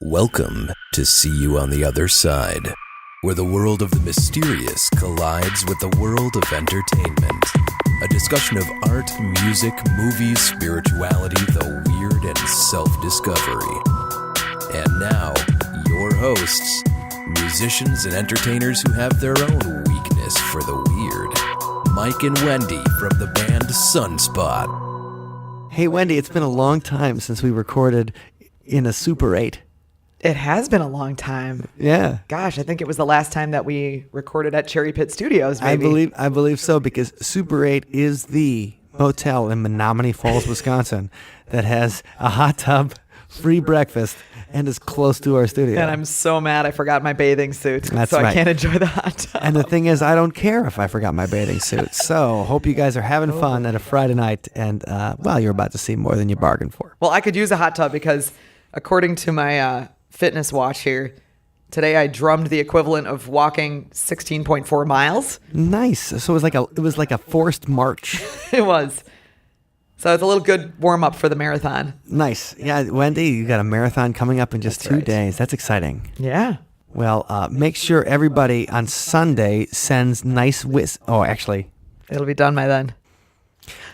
Welcome to See You on the Other Side, where the world of the mysterious collides with the world of entertainment. A discussion of art, music, movies, spirituality, the weird, and self-discovery. And now, your hosts, musicians and entertainers who have their own weakness for the weird, Mike and Wendy from the band Sunspot. Hey, Wendy, it's been a long time since we recorded in a Super 8. It has been a long time. Yeah. Gosh, I think it was the last time that we recorded at Cherry Pit Studios, maybe. I believe so, because Super 8 is the hotel in Menominee Falls, Wisconsin that has a hot tub, free breakfast, and is close to our studio. And I'm so mad I forgot my bathing suit. That's so right. I can't enjoy the hot tub. And the thing is, I don't care if I forgot my bathing suit. So hope you guys are having fun at a Friday night, and, well, you're about to see more than you bargained for. Well, I could use a hot tub because according to my fitness watch here, today I drummed the equivalent of walking 16.4 miles. Nice. So it was like a forced march. It was. So it's a little good warm-up for the marathon. Nice. Yeah, Wendy, you got a marathon coming up in just That's 2 right. days. That's exciting. Yeah. Well, make sure everybody on Sunday sends nice actually, It'll be done by then.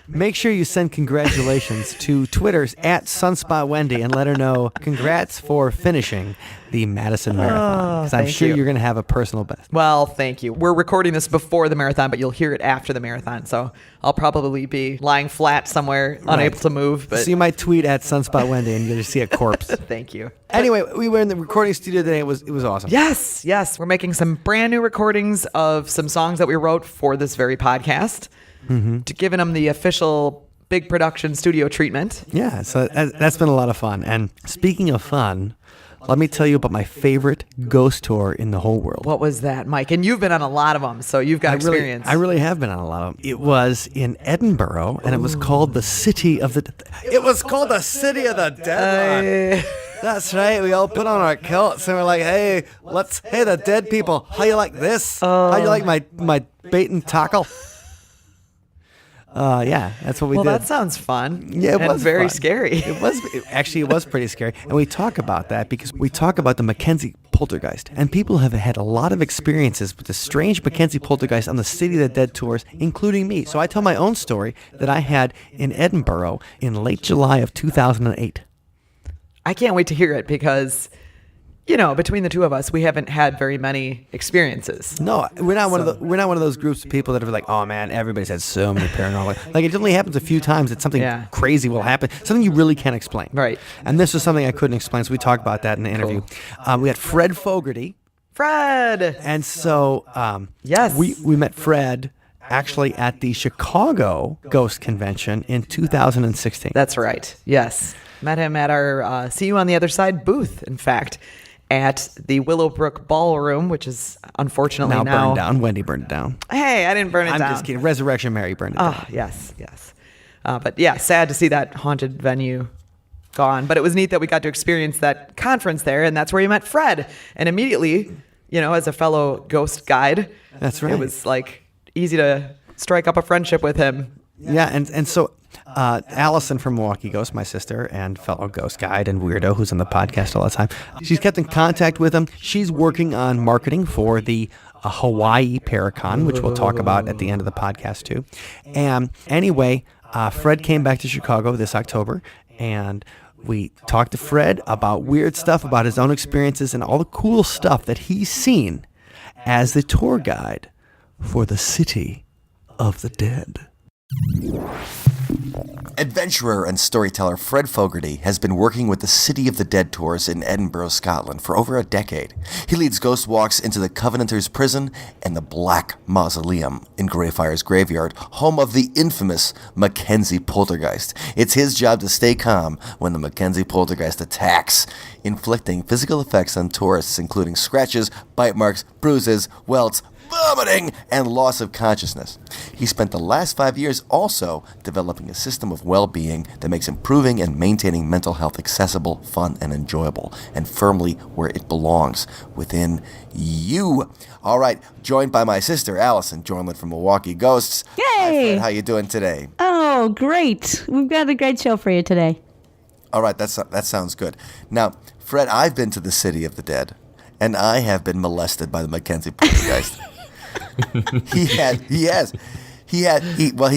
make sure you send congratulations to Twitter's at Sunspot Wendy and let her know congrats for finishing the Madison Marathon. 'Cause I'm thank sure you. you're going to have a personal best. Well, thank you. We're recording this before the marathon, but you'll hear it after the marathon. So I'll probably be lying flat somewhere, unable to move. But So you might tweet at Sunspot Wendy and you'll just see a corpse. thank you. Anyway, we were in the recording studio today. It was awesome. Yes. We're making some brand new recordings of some songs that we wrote for this very podcast, to giving them the official big production studio treatment. Yeah, so that's been a lot of fun. And speaking of fun, let me tell you about my favorite ghost tour in the whole world. What was that, Mike? And you've been on a lot of them, so you've got experience. I really have been on a lot of them. It was in Edinburgh, and it was called the City of the... It was called the City of the Dead. That's right. We all put on our kilts, and we're like, hey, the dead people, how you like this? How you like my bait and tackle? Yeah, that's what we did. Well, that sounds fun. Yeah, it and was very fun. scary. It was pretty scary. And we talk about that because we talk about the Mackenzie Poltergeist. And people have had a lot of experiences with the strange Mackenzie Poltergeist on the City of the Dead tours, including me. So I tell my own story that I had in Edinburgh in late July of 2008. I can't wait to hear it because, between the two of us, we haven't had very many experiences. No, we're not one of those groups of people that are like, oh man, everybody's had so many paranormal. Like it only happens a few times that something crazy will happen, something you really can't explain. Right. And this was something I couldn't explain, so we talked about that in the interview. We had Fred Fogarty. Fred! And so, Yes. we met Fred actually at the Chicago Ghost Convention in 2016. That's right. Yes. Met him at our See You on the Other Side booth, in fact, at the Willowbrook Ballroom, which is unfortunately now now burned down. Wendy burned it down. Hey, I didn't burn it I'm down. just kidding. Resurrection Mary burned it down. Oh, yes. But yeah, sad to see that haunted venue gone. But it was neat that we got to experience that conference there, and that's where you met Fred. And immediately, as a fellow ghost guide, That's right. It was like easy to strike up a friendship with him. Yeah, and so Allison from Milwaukee Ghost, my sister and fellow ghost guide and weirdo who's on the podcast all the time, she's kept in contact with him. She's working on marketing for the Hawaii Paracon, which we'll talk about at the end of the podcast too. And anyway, Fred came back to Chicago this October, and we talked to Fred about weird stuff, about his own experiences and all the cool stuff that he's seen as the tour guide for the City of the Dead. Adventurer and storyteller Fred Fogarty has been working with the City of the Dead tours in Edinburgh, Scotland for over a decade. He leads ghost walks into the Covenanters Prison and the Black Mausoleum in Greyfriars Graveyard, home of the infamous Mackenzie Poltergeist. It's his job to stay calm when the Mackenzie Poltergeist attacks, inflicting physical effects on tourists including scratches, bite marks, bruises, welts, vomiting, and loss of consciousness. He spent the last 5 years also developing a system of well-being that makes improving and maintaining mental health accessible, fun, and enjoyable, and firmly where it belongs, within you. All right, joined by my sister, Allison Jornlin from Milwaukee Ghosts. Yay! Hi, Fred. How you doing today? Oh, great. We've got a great show for you today. All right, that sounds good. Now, Fred, I've been to the City of the Dead, and I have been molested by the Mackenzie Poltergeist. He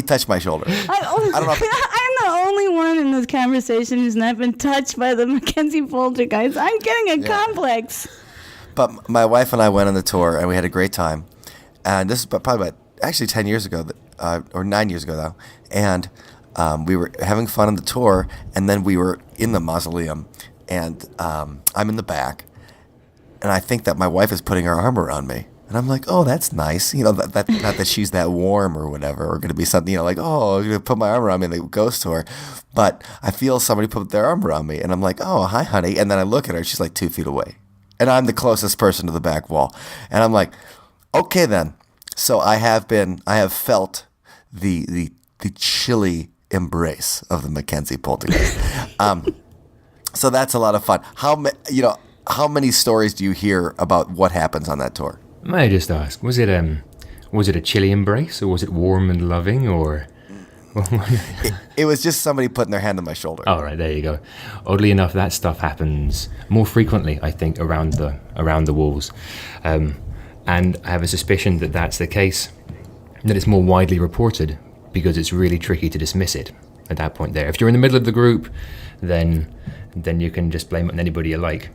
touched my shoulder. I don't know if, I'm the only one in this conversation who's not been touched by the Mackenzie Poltergeist. I'm getting a complex. But my wife and I went on the tour, and we had a great time. And this is probably about, actually 10 years ago, or 9 years ago now. And we were having fun on the tour, and then we were in the mausoleum. And I'm in the back, and I think that my wife is putting her arm around me. And I'm like, oh, that's nice. You know, that not that she's that warm or whatever, or going to be something, you know, like, oh, I'm going to put my arm around me in the ghost tour. But I feel somebody put their arm around me, and I'm like, oh, hi, honey. And then I look at her, she's like 2 feet away. And I'm the closest person to the back wall. And I'm like, okay, then. So I have felt the chilly embrace of the Mackenzie Poltergeist. So that's a lot of fun. How many stories do you hear about what happens on that tour? May I just ask, was it a chilly embrace, or was it warm and loving, or? It was just somebody putting their hand on my shoulder. Oh, right, there you go. Oddly enough, that stuff happens more frequently, I think, around the walls, and I have a suspicion that that's the case. That it's more widely reported because it's really tricky to dismiss it at that point. There, if you're in the middle of the group, then you can just blame it on anybody you like.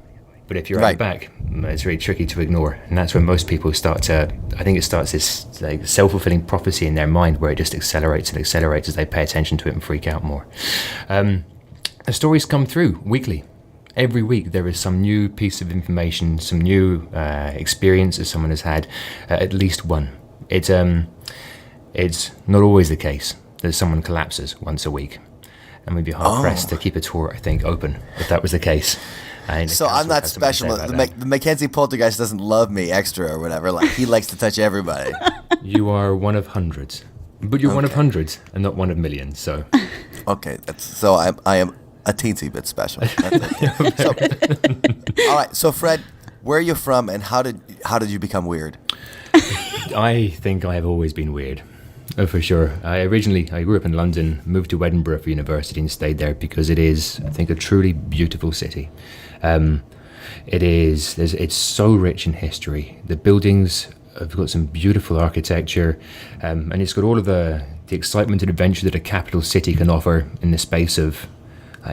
But if you're at the back, it's really tricky to ignore. And that's when most people start this like self-fulfilling prophecy in their mind where it just accelerates and accelerates as they pay attention to it and freak out more. The stories come through weekly. Every week there is some new piece of information, some new experience that someone has had, at least one. It's not always the case that someone collapses once a week. And we'd be hard-pressed to keep a tour, I think, open if that was the case. So I'm not special. The Mackenzie Poltergeist doesn't love me extra or whatever. Like, he likes to touch everybody. You are one of hundreds. But you're one of hundreds and not one of millions, so... Okay, I am a teensy bit special. All right, so Fred, where are you from, and how did you become weird? I think I have always been weird. Oh, for sure. I grew up in London, moved to Edinburgh for university and stayed there because it is, I think, a truly beautiful city. It's so rich in history. The buildings have got some beautiful architecture, and it's got all of the excitement and adventure that a capital city can offer in the space of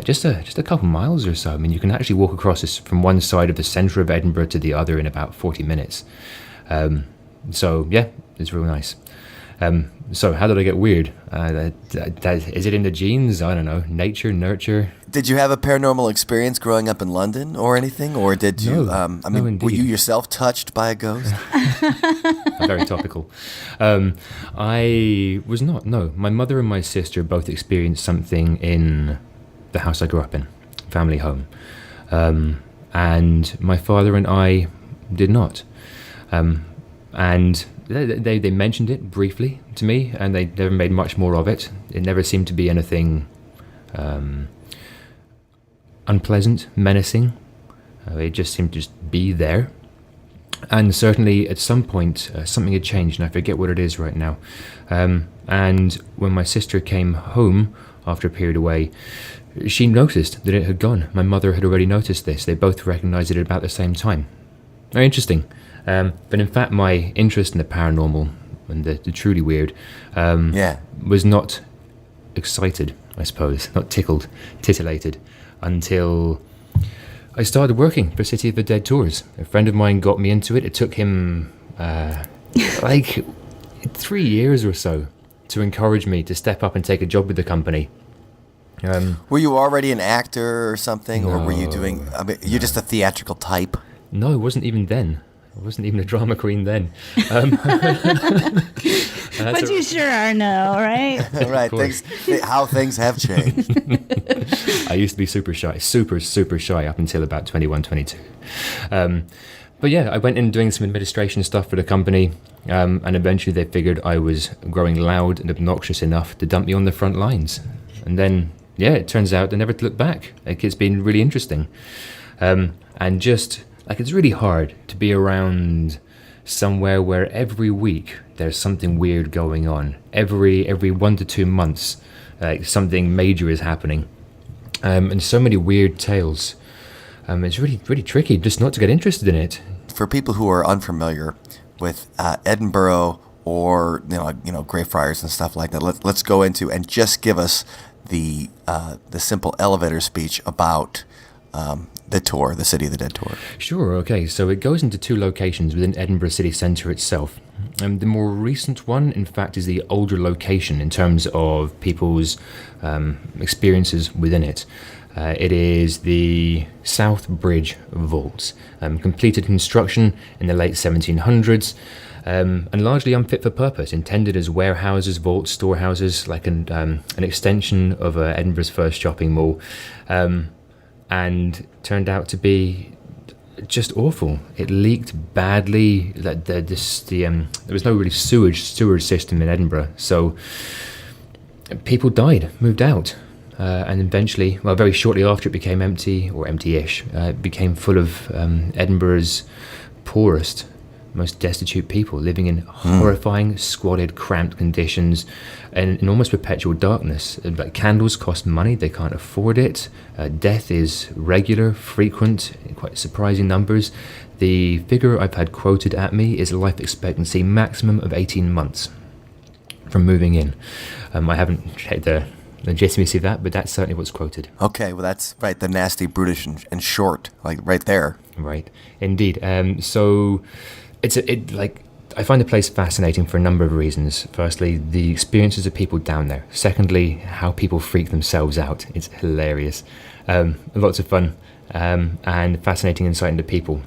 just a couple miles or so. I mean, you can actually walk across this from one side of the centre of Edinburgh to the other in about 40 minutes. So yeah, it's real nice. So how did I get weird? Is it in the genes? I don't know. Nature, nurture. Did you have a paranormal experience growing up in London or anything? Or did you, no, were you yourself touched by a ghost? Very topical. I was not, no. My mother and my sister both experienced something in the house I grew up in, family home. And my father and I did not. And they mentioned it briefly to me, and they never made much more of it. It never seemed to be anything unpleasant, menacing. It just seemed to just be there. And certainly at some point something had changed, and I forget what it is right now. And when my sister came home after a period away, she noticed that it had gone. My mother had already noticed this. They both recognized it at about the same time. Very interesting. But in fact, my interest in the paranormal and the truly weird was not excited, I suppose, not titillated, until I started working for City of the Dead tours. A friend of mine got me into it. It took him like 3 years or so to encourage me to step up and take a job with the company. Were you already an actor or something, or were you doing? You're just a theatrical type. No, it wasn't even then. I wasn't even a drama queen then. But you sure are now, right? Right. How things have changed. I used to be super shy up until about 21, 22. But yeah, I went in doing some administration stuff for the company, and eventually they figured I was growing loud and obnoxious enough to dump me on the front lines. And then, yeah, it turns out I never to look back. Like, it's been really interesting. And just... like, it's really hard to be around somewhere where every week there's something weird going on. Every 1 to 2 months, something major is happening. And so many weird tales. it's really, really tricky just not to get interested in it. For people who are unfamiliar with Edinburgh or Greyfriars and stuff like that, let's go into and just give us the simple elevator speech about the tour, the City of the Dead tour. Sure, okay. So it goes into 2 locations within Edinburgh city centre itself. The more recent one, in fact, is the older location in terms of people's experiences within it. It is the South Bridge Vaults, completed construction in the late 1700s, and largely unfit for purpose, intended as warehouses, vaults, storehouses, like an extension of Edinburgh's first shopping mall. And turned out to be just awful. It leaked badly. There was no really sewage system in Edinburgh, so people died, moved out, and eventually, very shortly after, it became empty, or empty-ish. It became full of Edinburgh's poorest, most destitute people living in horrifying, squalid, cramped conditions and in almost perpetual darkness. Like, candles cost money, they can't afford it. Death is regular, frequent, in quite surprising numbers. The figure I've had quoted at me is a life expectancy maximum of 18 months from moving in. I haven't checked the legitimacy of that, but that's certainly what's quoted. Okay, well that's right, the nasty, brutish, and short, like right there. Right, indeed. So I find the place fascinating for a number of reasons. Firstly, the experiences of people down there. Secondly, how people freak themselves out. It's hilarious. Lots of fun and fascinating insight into people.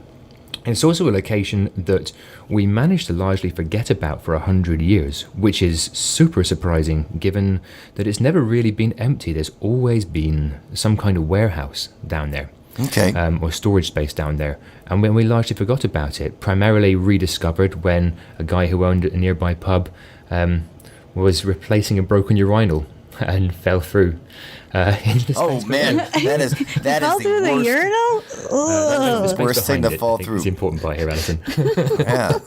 It's also a location that we managed to largely forget about for 100 years, which is super surprising given that it's never really been empty. There's always been some kind of warehouse down there. Okay. Or storage space down there. And when we largely forgot about it, primarily rediscovered when a guy who owned a nearby pub was replacing a broken urinal and fell through into the space. Oh man, that is Fell the through the worst. urinal? Ugh. Worst thing to fall through. It's the important part here, Alison. Yeah.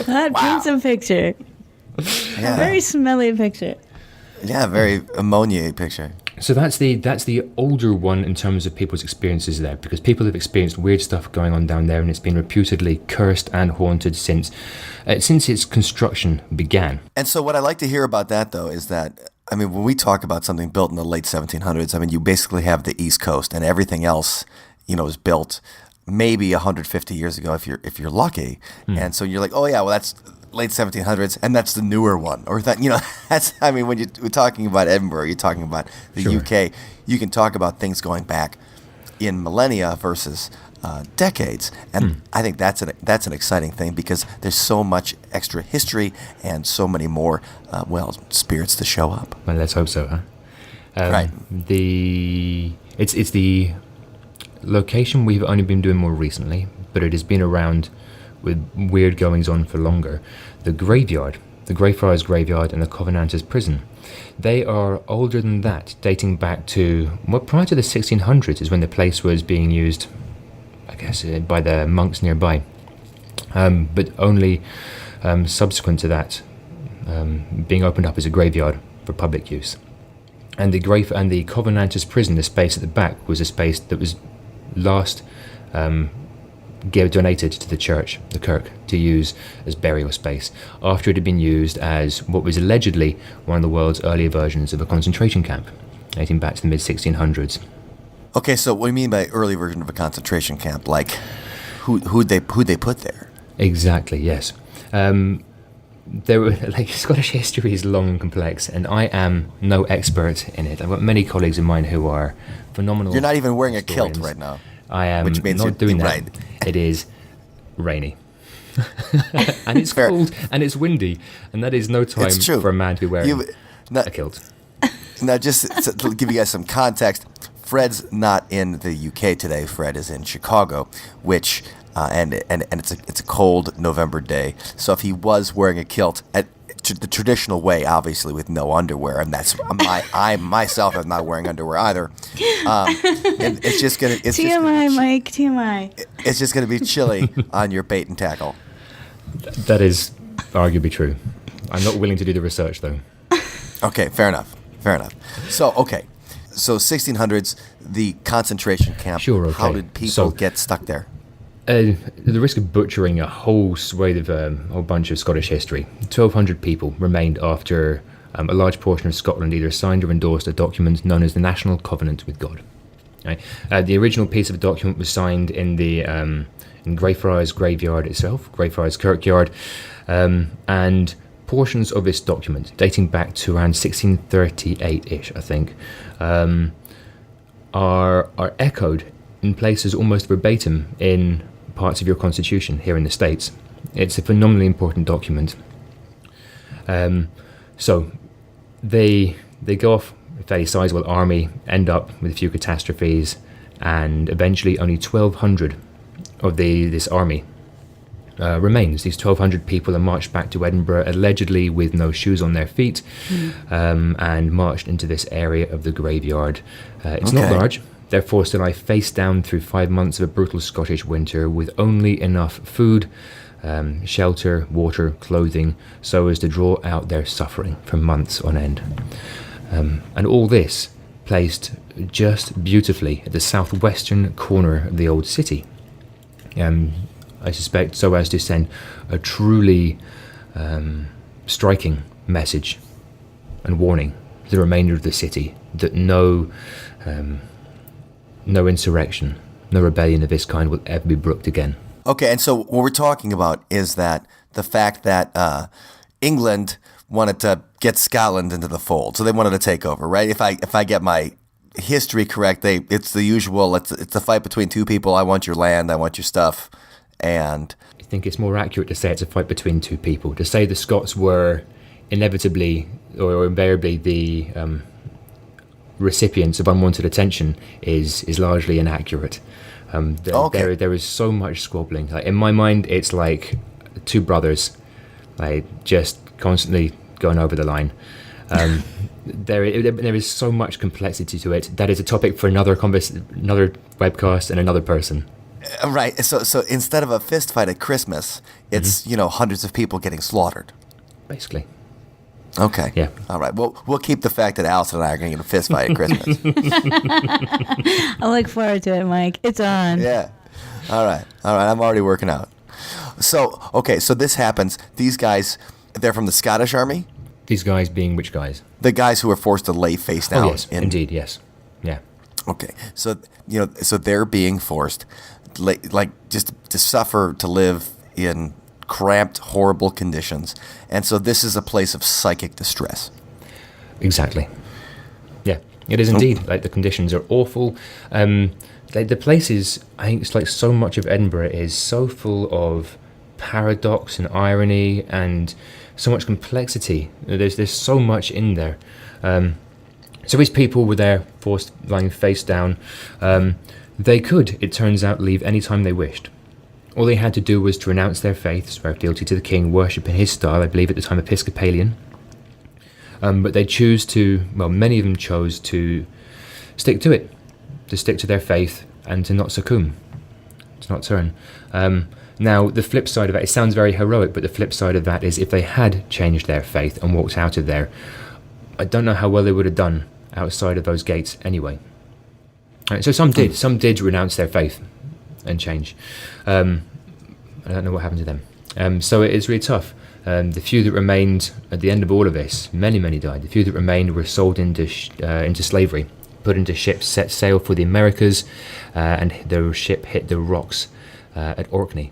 That paints a picture. Yeah. A very smelly picture. Yeah, very ammonia picture. So that's the older one in terms of people's experiences there, because people have experienced weird stuff going on down there, and it's been reputedly cursed and haunted since its construction began. And so what I like to hear about that, though, is that, I mean, when we talk about something built in the late 1700s, I mean, you basically have the East Coast, and everything else, is built maybe 150 years ago if you're lucky. And so you're like, oh yeah, well that's late 1700s, and that's the newer one, or that that's. I mean, when we're talking about Edinburgh, you're talking about the UK. You can talk about things going back in millennia versus decades, and I think that's an exciting thing because there's so much extra history and so many more spirits to show up. Well, let's hope so, huh? Right. It's the location we've only been doing more recently, but it has been around with weird goings on for longer. The graveyard, the Greyfriars Graveyard and the Covenanters Prison, they are older than that, dating back to, prior to the 1600s is when the place was being used, I guess, by the monks nearby. But only subsequent to that, being opened up as a graveyard for public use. And the Covenanters Prison, the space at the back, was a space that was last donated to the church, the kirk, to use as burial space, after it had been used as what was allegedly one of the world's earlier versions of a concentration camp, dating back to the mid-1600s. Okay, so what do you mean by early version of a concentration camp? Like, who'd they put there? Exactly, yes. There were, Scottish history is long and complex, and I am no expert in it. I've got many colleagues of mine who are phenomenal. You're not even wearing a historians. kilt right now. I am which means not doing that. Right. It is rainy. And it's cold and it's windy, and that is no time for a man to be wearing a kilt. Now, just to give you guys some context, Fred's not in the UK today. Fred is in Chicago, which and it's a cold November day. So if he was wearing a kilt the traditional way, obviously with no underwear, and that's I myself am not wearing underwear either. And it's just gonna TMI, Mike. TMI. It's just gonna be chilly on your bait and tackle. That is arguably true. I'm not willing to do the research though. Okay, fair enough. So 1600s, the concentration camp. Sure, okay. How did people get stuck there? The risk of butchering a whole swathe of a whole bunch of Scottish history. 1,200 people remained after a large portion of Scotland either signed or endorsed a document known as the National Covenant with God. Right? The original piece of the document was signed in the in Greyfriars graveyard itself, Greyfriars Kirkyard, and portions of this document, dating back to around 1638-ish, I think, are echoed in places almost verbatim in parts of your constitution here in the States. It's a phenomenally important document. So they go off a fairly sizable army, end up with a few catastrophes, and eventually only 1,200 of this army remains. These 1,200 people are marched back to Edinburgh, allegedly with no shoes on their feet, and marched into this area of the graveyard. It's not large. They're forced to lie face down through 5 months of a brutal Scottish winter with only enough food, shelter, water, clothing, so as to draw out their suffering for months on end. And all this placed just beautifully at the southwestern corner of the old city. I suspect so as to send a truly striking message and warning to the remainder of the city that no insurrection, no rebellion of this kind will ever be brooked again. Okay, and so what we're talking about is that the fact that England wanted to get Scotland into the fold, so they wanted to take over, right? If I get my history correct, it's the usual. It's a fight between two people. I want your land. I want your stuff. And I think it's more accurate to say it's a fight between two people. To say the Scots were inevitably or invariably the recipients of unwanted attention is largely inaccurate. There is so much squabbling. Like, in my mind, it's like two brothers, like just constantly going over the line. There is so much complexity to it. That is a topic for another webcast and another person. Right. So instead of a fist fight at Christmas, it's hundreds of people getting slaughtered. Basically. Okay. Yeah. All right. Well, we'll keep the fact that Allison and I are going to get a fist fight at Christmas. I look forward to it, Mike. It's on. Yeah. All right. I'm already working out. So this happens. These guys, they're from the Scottish Army? These guys being which guys? The guys who are forced to lay face down. Oh, yes. Indeed, yes. Yeah. Okay. So, so they're being forced, just to suffer, to live in cramped, horrible conditions. And so this is a place of psychic distress. Exactly. Yeah, it is indeed. Like, the conditions are awful. The place is, I think it's like so much of Edinburgh is so full of paradox and irony and so much complexity. There's so much in there. So these people were there, forced, lying face down. They could, it turns out, leave any time they wished. All they had to do was to renounce their faith, swear fealty to the king, worship in his style, I believe at the time Episcopalian. But they many of them chose to stick to it, to stick to their faith and to not succumb, to not turn. Now, the flip side of that, it sounds very heroic, but the flip side of that is if they had changed their faith and walked out of there, I don't know how well they would have done outside of those gates anyway. Right, so some did renounce their faith and change. I don't know what happened to them. So it is really tough. The few that remained at the end of all of this, many died. The few that remained were sold into slavery, put into ships, set sail for the Americas, and their ship hit the rocks at Orkney,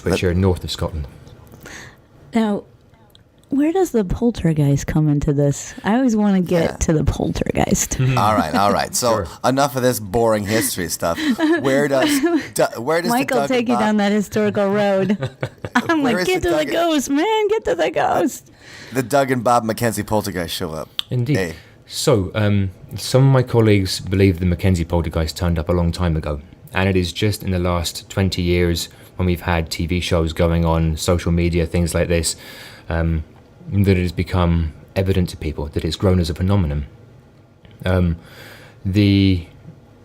which are north of Scotland. Now, where does the poltergeist come into this? I always want to get to the poltergeist. All right. So enough of this boring history stuff. Where does Michael take you down that historical road? I'm like, get to the ghost, man. Get to the ghost. The Doug and Bob Mackenzie Poltergeist show up. Indeed. Hey. So, some of my colleagues believe the Mackenzie Poltergeist turned up a long time ago. And it is just in the last 20 years when we've had TV shows going on, social media, things like this, that it has become evident to people that it's grown as a phenomenon.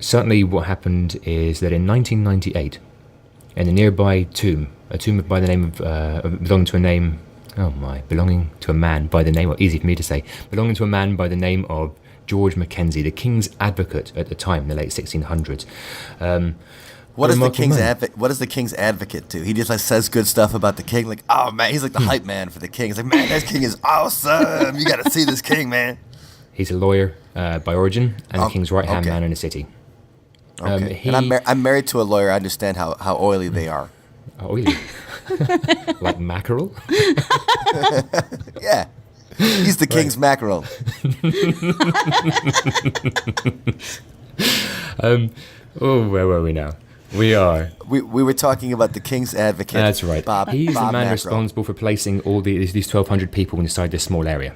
Certainly what happened is that in 1998, in a nearby tomb by the name of, belonging to a man by the name, or easy for me to say, belonging to a man by the name of George Mackenzie, the King's advocate at the time, in the late 1600s. What does man. What does the King's advocate do? He just like says good stuff about the king. Like, oh man, he's like the hype man for the king. He's like, man, this king is awesome. You got to see this king, man. He's a lawyer by origin and the king's right-hand man in the city. Okay. And I'm married to a lawyer. I understand how oily they are. Oily? Like mackerel? Yeah. He's the king's mackerel. Where were we now? We were talking about the king's advocate. That's right. He's the man Mackerel. responsible for placing all these 1,200 people inside this small area.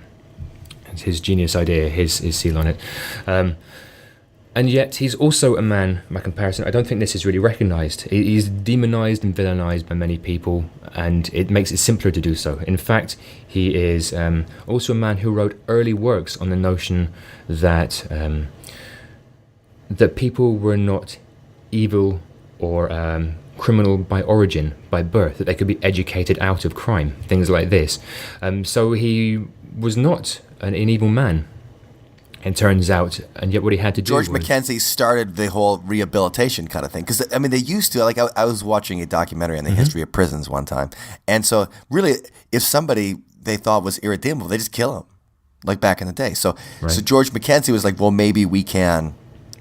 It's his genius idea, his seal on it. And yet he's also a man, by comparison, I don't think this is really recognised. He's demonised and villainised by many people, and it makes it simpler to do so. In fact, he is also a man who wrote early works on the notion that that people were not evil or criminal by origin, by birth, that they could be educated out of crime, things like this. So he was not an evil man, it turns out, and yet what he had to do George was... Mackenzie started the whole rehabilitation kind of thing. Because, I mean, they used to, like, I was watching a documentary on the history of prisons one time. And so, really, if somebody they thought was irredeemable, they just kill him, like back in the day. So George Mackenzie was like, well, maybe we can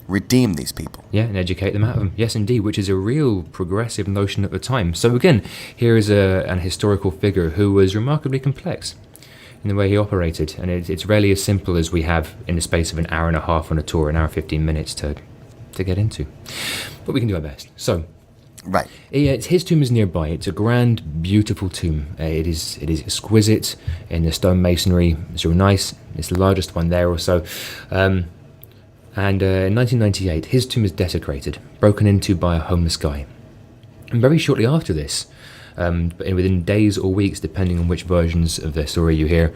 redeem these people. Yeah, and educate them out of them. Yes, indeed, which is a real progressive notion at the time. So again, here is an historical figure who was remarkably complex in the way he operated, and it's rarely as simple as we have in the space of an hour and a half on a tour, an hour 15 minutes to get into. But we can do our best. So, right, his tomb is nearby. It's a grand, beautiful tomb. It is exquisite in the stone masonry. It's real nice. It's the largest one there or so. And in 1998, his tomb is desecrated, broken into by a homeless guy. And very shortly after this, within days or weeks, depending on which versions of the story you hear,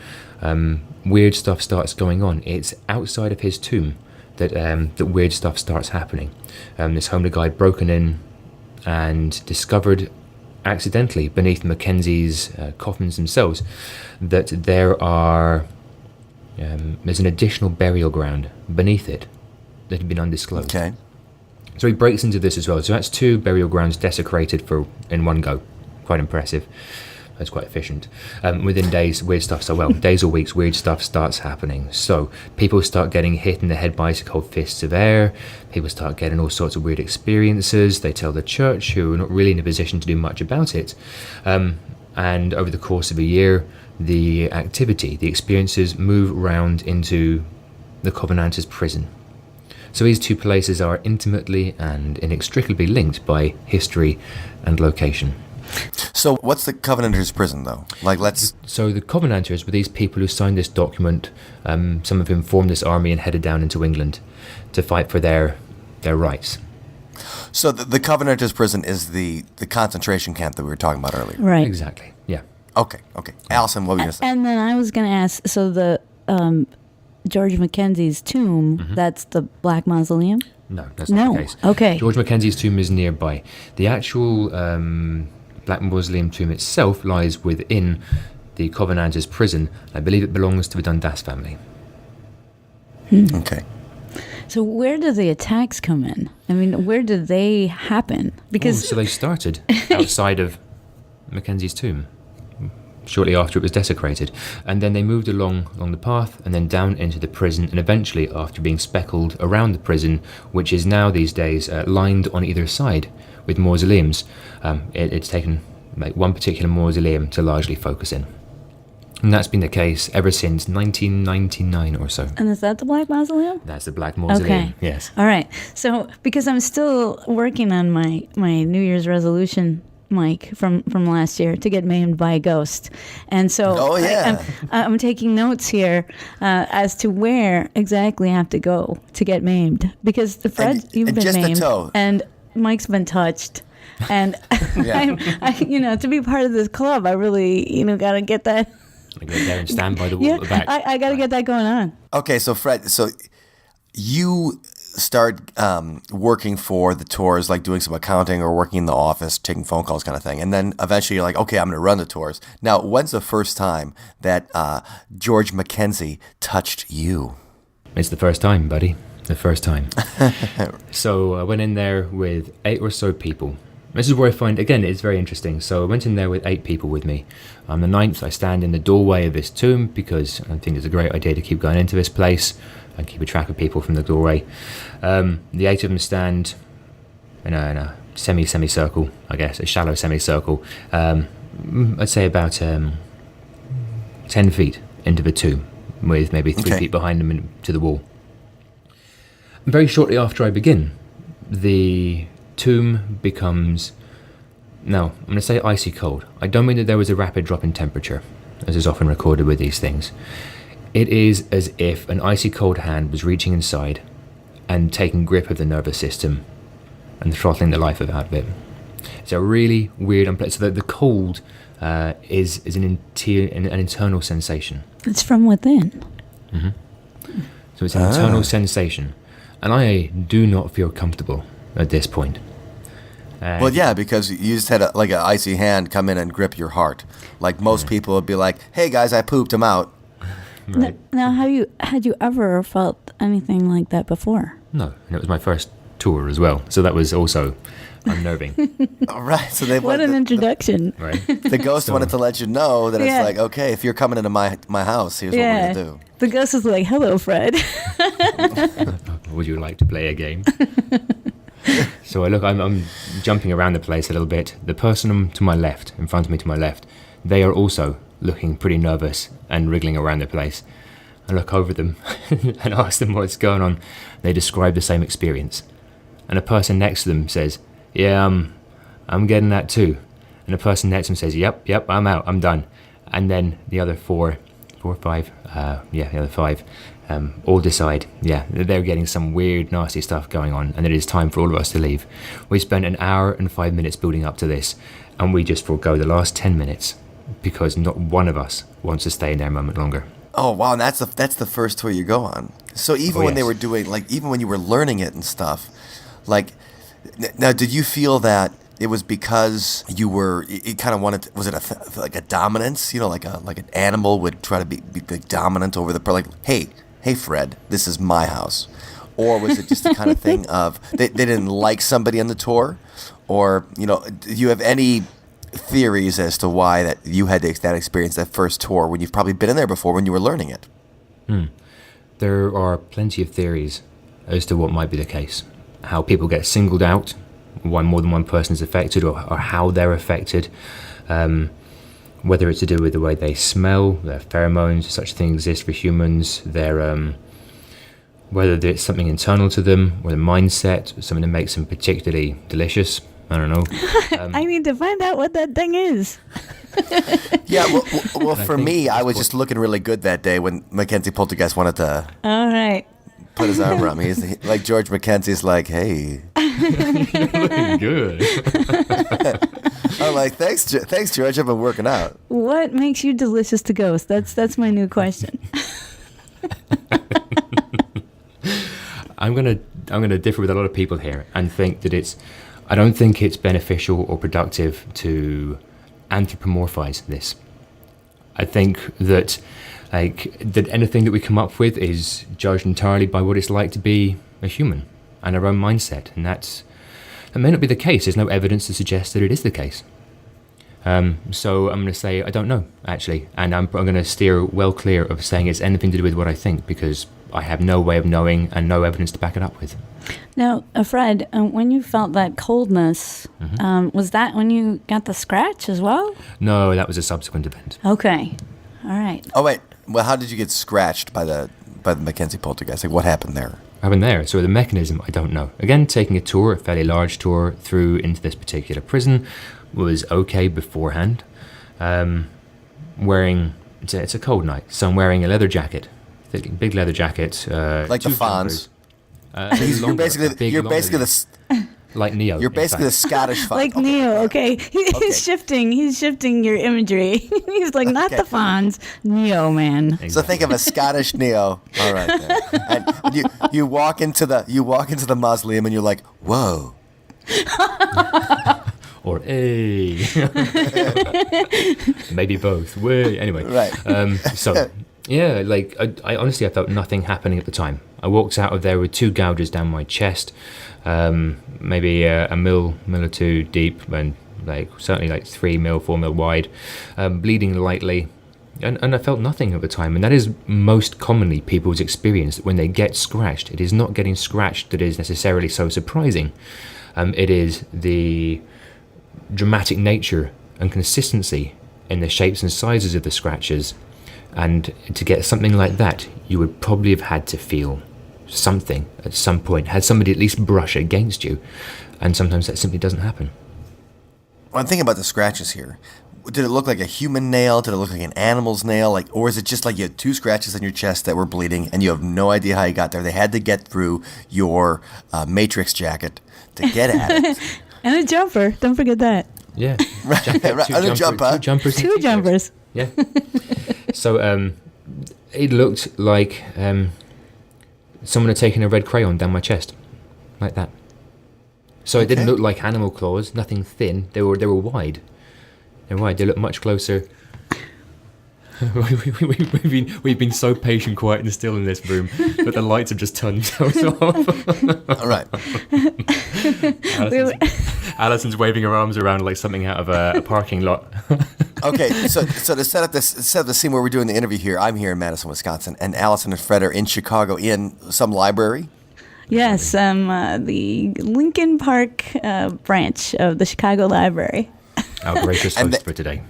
weird stuff starts going on. It's outside of his tomb that weird stuff starts happening. This homeless guy broken in and discovered accidentally beneath Mackenzie's coffins themselves that there's an additional burial ground beneath it that had been undisclosed. Okay. So he breaks into this as well. So that's 2 burial grounds desecrated in one go. Quite impressive. That's quite efficient. Within days, weird stuff. So days or weeks, weird stuff starts happening. So people start getting hit in the head by so-called fists of air. People start getting all sorts of weird experiences. They tell the church, who are not really in a position to do much about it. And over the course of a year, the experiences move round into the Covenanters' prison. So these 2 places are intimately and inextricably linked by history and location. So what's the Covenanters' prison, though? So the Covenanters were these people who signed this document. Some of whom formed this army and headed down into England to fight for their rights. So the Covenanters' prison is the concentration camp that we were talking about earlier. Right. Exactly. Yeah. Okay. Allison, what were you going to say? And then I was going to ask, so the George Mackenzie's tomb, that's the Black Mausoleum? No, that's not the case. Okay. George Mackenzie's tomb is nearby. The actual Black Mausoleum tomb itself lies within the Covenanters' prison. I believe it belongs to the Dundas family. Okay. So where do the attacks come in? I mean, where do they happen? Because so they started outside of Mackenzie's tomb shortly after it was desecrated, and then they moved along the path and then down into the prison, and eventually, after being speckled around the prison, which is now these days lined on either side with mausoleums, it's taken like one particular mausoleum to largely focus in. And that's been the case ever since 1999 or so. And is that the Black Mausoleum? That's the Black Mausoleum, Okay. Yes. All right. So because I'm still working on my New Year's resolution, Mike, from last year to get maimed by a ghost. And so I'm taking notes here as to where exactly I have to go to get maimed. Because you've been maimed, and Mike's been touched. And to be part of this club, I really, got to get that. I go there and stand by the wall at the back. I got to get that going on. Okay, so Fred, you start working for the tours, like doing some accounting or working in the office, taking phone calls kind of thing. And then eventually you're like, okay, I'm going to run the tours. Now, when's the first time that George Mackenzie touched you? It's the first time, buddy. The first time. So I went in there with 8 or so people. This is where I find, again, it's very interesting. So I went in there with 8 people with me. On the 9th, I stand in the doorway of this tomb because I think it's a great idea to keep going into this place and keep a track of people from the doorway. The 8 of them stand in a semicircle, I guess, a shallow semicircle. I'd say about 10 feet into the tomb, with maybe 3 feet behind them to the wall. And very shortly after I begin, the tomb becomes, now I'm going to say icy cold. I don't mean that there was a rapid drop in temperature, as is often recorded with these things. It is as if an icy cold hand was reaching inside and taking grip of the nervous system and throttling the life out of it. It's a really weird, so that the cold is an internal sensation. It's from within. Mm-hmm. So it's an internal sensation, and I do not feel comfortable at this point. Well, yeah, because you just had an icy hand come in and grip your heart. Like most people would be like, "Hey guys, I pooped him out." Right. Now, had you ever felt anything like that before? No, and it was my first tour as well, so that was also unnerving. All right, so what an introduction! Right, the ghost wanted to let you know that it's like, okay, if you're coming into my house, here's what we're gonna do. The ghost is like, "Hello, Fred. Would you like to play a game?" So I'm jumping around the place a little bit. The person to my left, in front of me to my left, they are also looking pretty nervous and wriggling around the place. I look over them and ask them what's going on. They describe the same experience. And a person next to them says, "Yeah, I'm getting that too." And the person next to them says, Yep, I'm out, I'm done. And then the other the other 5, all decide, they're getting some weird, nasty stuff going on, and it is time for all of us to leave. We spent an hour and 5 minutes building up to this, and we just forego the last 10 minutes because not one of us wants to stay in there a moment longer. Oh wow, and that's the first tour you go on. So even when they were doing, even when you were learning it and stuff, now did you feel that it was because you were, it kind of wanted, was it like a dominance, like an animal would try to be dominant over the, like, hey Fred, this is my house? Or was it just the kind of thing of, they didn't like somebody on the tour? Or, do you have any theories as to why that you had that experience, that first tour, when you've probably been in there before when you were learning it? There are plenty of theories as to what might be the case. How people get singled out, why more than one person is affected, or how they're affected. Whether it's to do with the way they smell, their pheromones, such a thing exists for humans. Whether it's something internal to them, or the mindset, something that makes them particularly delicious. I don't know. I need to find out what that thing is. Yeah, well for me, I was just looking really good that day when Mackenzie Poltergeist wanted to put his arm around me. He's like George Mackenzie's like, "Hey." Looking good. I'm like, thanks, George. I've been working out. What makes you delicious to ghosts? That's my new question. I'm gonna differ with a lot of people here and think that I don't think it's beneficial or productive to anthropomorphize this. I think that anything that we come up with is judged entirely by what it's like to be a human and our own mindset, and that may not be the case. There's no evidence to suggest that it is the case. So I'm going to say I don't know, actually, and I'm going to steer well clear of saying it's anything to do with what I think, because I have no way of knowing and no evidence to back it up with. Now, Fred, when you felt that coldness, was that when you got the scratch as well? No, that was a subsequent event. Okay, all right. Oh wait, well, how did you get scratched by the Mackenzie Poltergeist? Like, what happened there? So the mechanism, I don't know. Again, taking a tour, a fairly large tour through into this particular prison was okay beforehand. Wearing, it's a cold night, so I'm wearing a leather jacket, big leather jacket. Like the Fonz. You're basically the like Neo. You're basically the Scottish Fonz. Like Neo, okay. He's shifting your imagery. He's like, not the Fonz, Neo, man. Exactly. So think of a Scottish Neo. All right. Then. And you walk into the mausoleum and you're like, whoa. Or hey. Maybe both. Way. Anyway. Right. So Yeah, like I honestly I felt nothing happening at the time. I walked out of there with 2 gouges down my chest, maybe a mil or 2 deep, and like certainly like 3 mil, 4 mil wide, bleeding lightly, and I felt nothing at the time. And that is most commonly people's experience when they get scratched. It is not getting scratched that is necessarily so surprising. It is the dramatic nature and consistency in the shapes and sizes of the scratches. And to get something like that, you would probably have had to feel something at some point, had somebody at least brush against you, and sometimes that simply doesn't happen. Well, I'm thinking about the scratches here. Did it look like a human nail? Did it look like an animal's nail? Or is it just like you had 2 scratches on your chest that were bleeding, and you have no idea how you got there? They had to get through your Matrix jacket to get at it. And a jumper. Don't forget that. Yeah. Right. Two jumpers. 2 jumpers. Yeah. So it looked like someone had taken a red crayon down my chest, like that. So it didn't look like animal claws, nothing thin. They were wide. They're wide. They look much closer. We've been so patient, quiet, and still in this room, but the lights have just turned themselves off. All right. Alison's waving her arms around like something out of a parking lot. Okay, so to set up the scene where we're doing the interview here, I'm here in Madison, Wisconsin, and Allison and Fred are in Chicago in some library. Yes, the Lincoln Park branch of the Chicago Library. Our gracious host for today.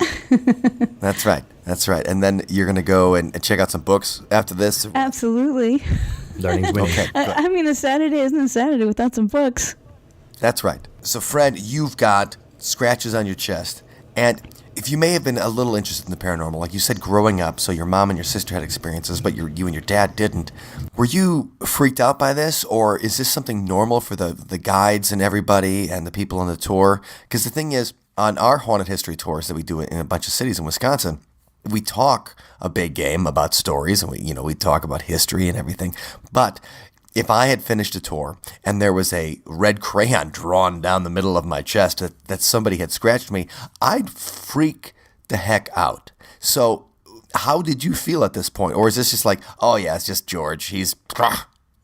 That's right. And then you're going to go and check out some books after this? Absolutely. Learning's winning. Okay, I mean, a Saturday isn't a Saturday without some books. That's right. So, Fred, you've got scratches on your chest. And if you may have been a little interested in the paranormal, like you said, growing up, so your mom and your sister had experiences, but you and your dad didn't. Were you freaked out by this, or is this something normal for the guides and everybody and the people on the tour? Because the thing is, on our haunted history tours that we do in a bunch of cities in Wisconsin, we talk a big game about stories, and we talk about history and everything. But if I had finished a tour and there was a red crayon drawn down the middle of my chest that somebody had scratched me, I'd freak the heck out. So how did you feel at this point? Or is this just like, oh yeah, it's just George. He's,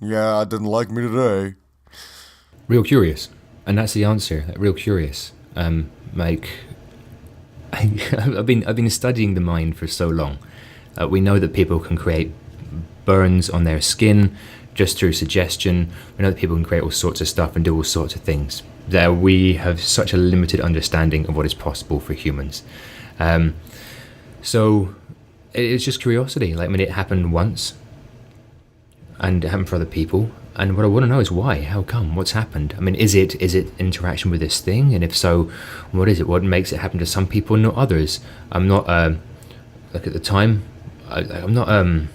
didn't like me today. Real curious. And that's the answer. Real curious. I've been studying the mind for so long. We know that people can create burns on their skin just through suggestion. We know that people can create all sorts of stuff and do all sorts of things. That we have such a limited understanding of what is possible for humans. So it's just curiosity. Like when it happened once, and it happened for other people. And what I want to know is why, how come, what's happened? I mean, is it interaction with this thing? And if so, what is it? What makes it happen to some people and not others? I'm not, like at the time, I'm not, I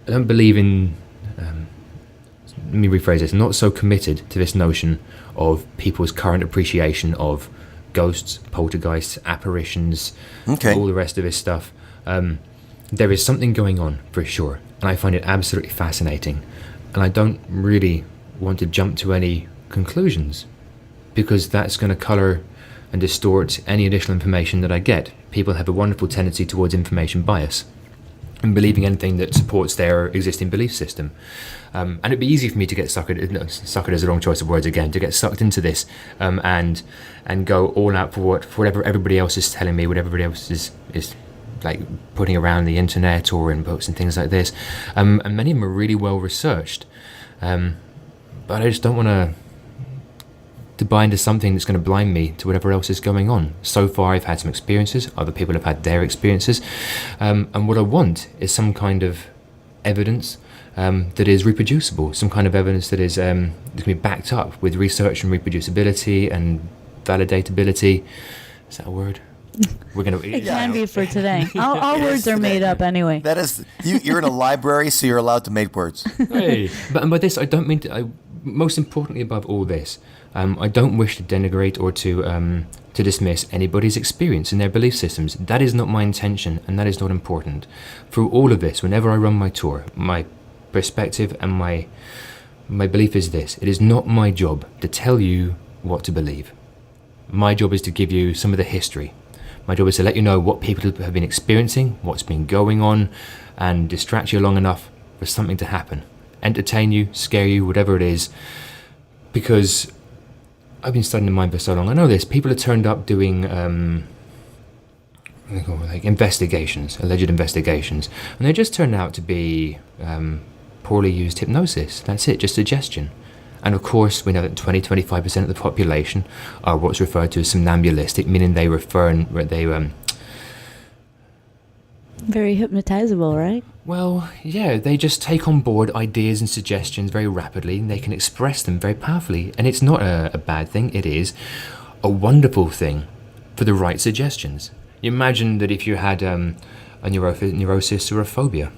don't believe in, let me rephrase this, not so committed to this notion of people's current appreciation of ghosts, poltergeists, apparitions, all the rest of this stuff. There is something going on for sure, and I find it absolutely fascinating, and I don't really want to jump to any conclusions because that's going to colour and distort any additional information that I get. People have a wonderful tendency towards information bias and believing anything that supports their existing belief system. And it'd be easy for me to get suckered is the wrong choice of words again, to get sucked into this and go all out for whatever everybody else is telling me, what everybody else is like putting around the internet or in books and things like this. And many of them are really well researched. But I just don't want to buy into something that's going to blind me to whatever else is going on. So far I've had some experiences, other people have had their experiences. And what I want is some kind of evidence that is reproducible, some kind of evidence that is that can be backed up with research and reproducibility and validatability. Is that a word? We're gonna. It can be for today. All words are made up anyway. That is, you're in a library, so you're allowed to make words. Hey, but by this, I don't mean to. Most importantly, above all this, I don't wish to denigrate or to dismiss anybody's experience in their belief systems. That is not my intention, and that is not important. Through all of this, whenever I run my tour, my perspective and my belief is this: it is not my job to tell you what to believe. My job is to give you some of the history. My job is to let you know what people have been experiencing, what's been going on, and distract you long enough for something to happen. Entertain you, scare you, whatever it is. Because I've been studying the mind for so long. I know this. People have turned up doing like investigations, alleged investigations, and they just turned out to be poorly used hypnosis. That's it, just suggestion. And of course, we know that 20-25% of the population are what's referred to as somnambulistic, meaning they very hypnotizable, right? Well, yeah, they just take on board ideas and suggestions very rapidly, and they can express them very powerfully. And it's not a bad thing, it is a wonderful thing for the right suggestions. You imagine that if you had a neurosis or a phobia,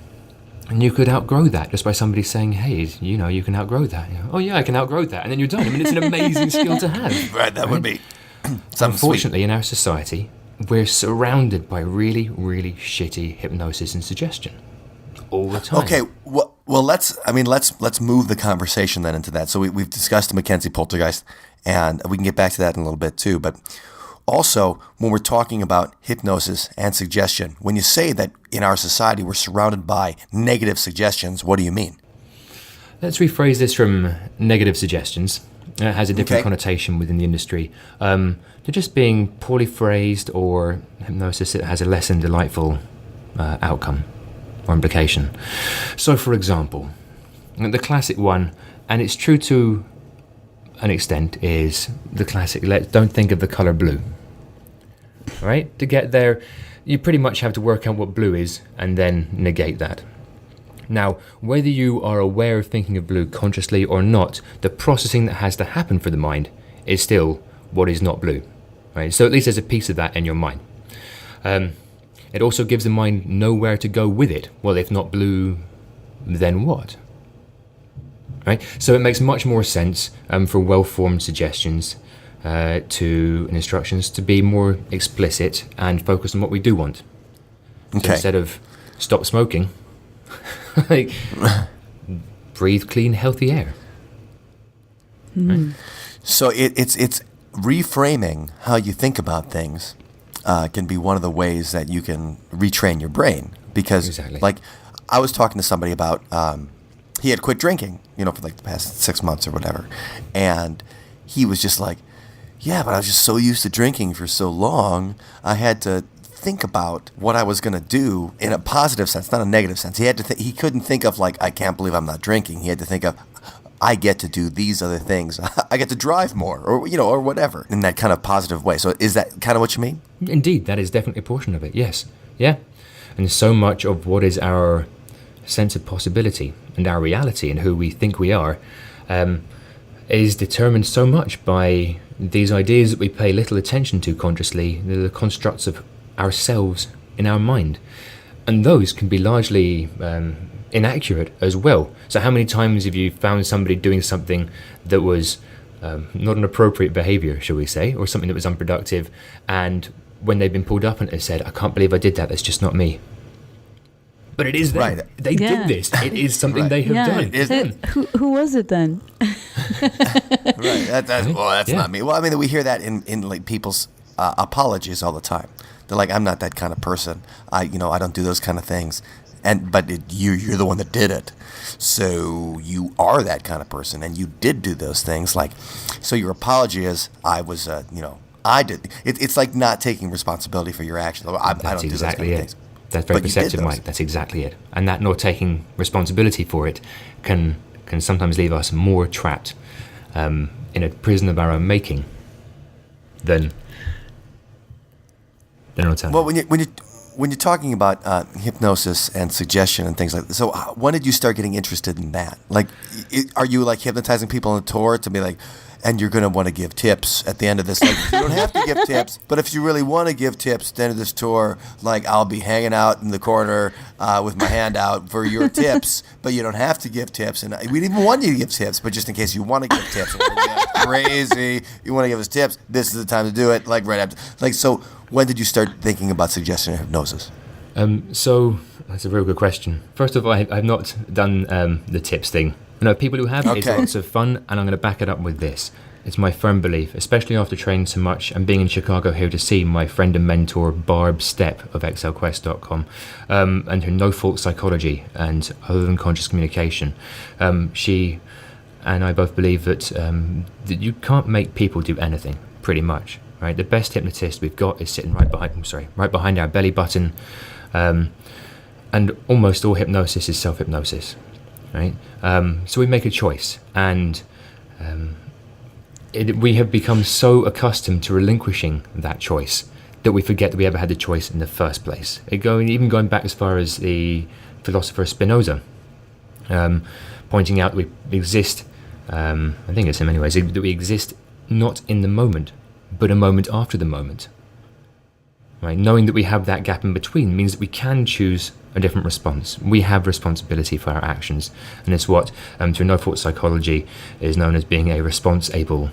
and you could outgrow that just by somebody saying, hey, you can outgrow that. Oh, yeah, I can outgrow that. And then you're done. I mean, it's an amazing skill to have. Right, that would be Unfortunately, sweet. in our society, we're surrounded by really, really shitty hypnosis and suggestion all the time. Okay, well, let's move the conversation then into that. So we've discussed the Mackenzie Poltergeist, and we can get back to that in a little bit too. But also, when we're talking about hypnosis and suggestion, when you say that in our society we're surrounded by negative suggestions, what do you mean? Let's rephrase this from negative suggestions. It has a different connotation within the industry. They're just being poorly phrased, or hypnosis that has a less than delightful outcome or implication. So, for example, the classic one, and it's true to an extent, is the classic, don't think of the colour blue. Right? To get there, you pretty much have to work out what blue is and then negate that. Now, whether you are aware of thinking of blue consciously or not, the processing that has to happen for the mind is still what is not blue. Right? So at least there's a piece of that in your mind. It also gives the mind nowhere to go with it. Well, if not blue, then what? Right? So it makes much more sense for well-formed suggestions and instructions to be more explicit and focus on what we do want. Okay. So instead of stop smoking, like breathe clean, healthy air. Mm. Right? So it's reframing how you think about things can be one of the ways that you can retrain your brain. Because, like, I was talking to somebody about he had quit drinking, for like the past 6 months or whatever, and he was just like, yeah, but I was just so used to drinking for so long, I had to think about what I was going to do in a positive sense, not a negative sense. He had to he couldn't think of like, I can't believe I'm not drinking. He had to think of, I get to do these other things. I get to drive more, or or whatever, in that kind of positive way. So is that kind of what you mean? Indeed, that is definitely a portion of it. Yes, yeah, and so much of what is our sense of possibility and our reality and who we think we are is determined so much by these ideas that we pay little attention to consciously, the constructs of ourselves in our mind, and those can be largely inaccurate as well. So how many times have you found somebody doing something that was not an appropriate behavior, shall we say, or something that was unproductive, and when they've been pulled up and it said, I can't believe I did that, that's just not me. But it is them. Right. They did this. It is something they have done. It is them. Who was it then? Right. That's not me. Well, I mean, we hear that in like people's apologies all the time. They're like, I'm not that kind of person. I don't do those kind of things. But you're the one that did it. So you are that kind of person, and you did do those things. Like, so your apology is, I was, I did. It's like not taking responsibility for your actions. I don't do those kind of things. That's very perceptive, Mike. That's exactly it. And that not taking responsibility for it can sometimes leave us more trapped in a prison of our own making than an alternative. Well, when you're talking about hypnosis and suggestion and things like that, so when did you start getting interested in that? Like, are you like hypnotizing people on the tour to be like, and you're going to want to give tips at the end of this? Like, you don't have to give tips, but if you really want to give tips at the end of this tour, like, I'll be hanging out in the corner with my hand out for your tips, but you don't have to give tips. And we didn't even want you to give tips, but just in case you want to give tips, crazy, you want to give us tips, this is the time to do it, like right after. Like, so when did you start thinking about suggestion and hypnosis? So that's a very good question. First of all, I've not done the tips thing. I know people who have. It's lots of fun, and I'm going to back it up with this. It's my firm belief, especially after training so much and being in Chicago here to see my friend and mentor Barb Stepp of excelquest.com and her no-fault psychology and other than conscious communication. She and I both believe that you can't make people do anything, pretty much. Right? The best hypnotist we've got is sitting right behind our belly button, and almost all hypnosis is self-hypnosis. Right? So we make a choice, and we have become so accustomed to relinquishing that choice that we forget that we ever had the choice in the first place. Even going back as far as the philosopher Spinoza, pointing out that we exist, I think it's him anyways, that we exist not in the moment, but a moment after the moment. Right? Knowing that we have that gap in between means that we can choose a different response. We have responsibility for our actions, and it's what, through no-fault psychology, is known as being a responsible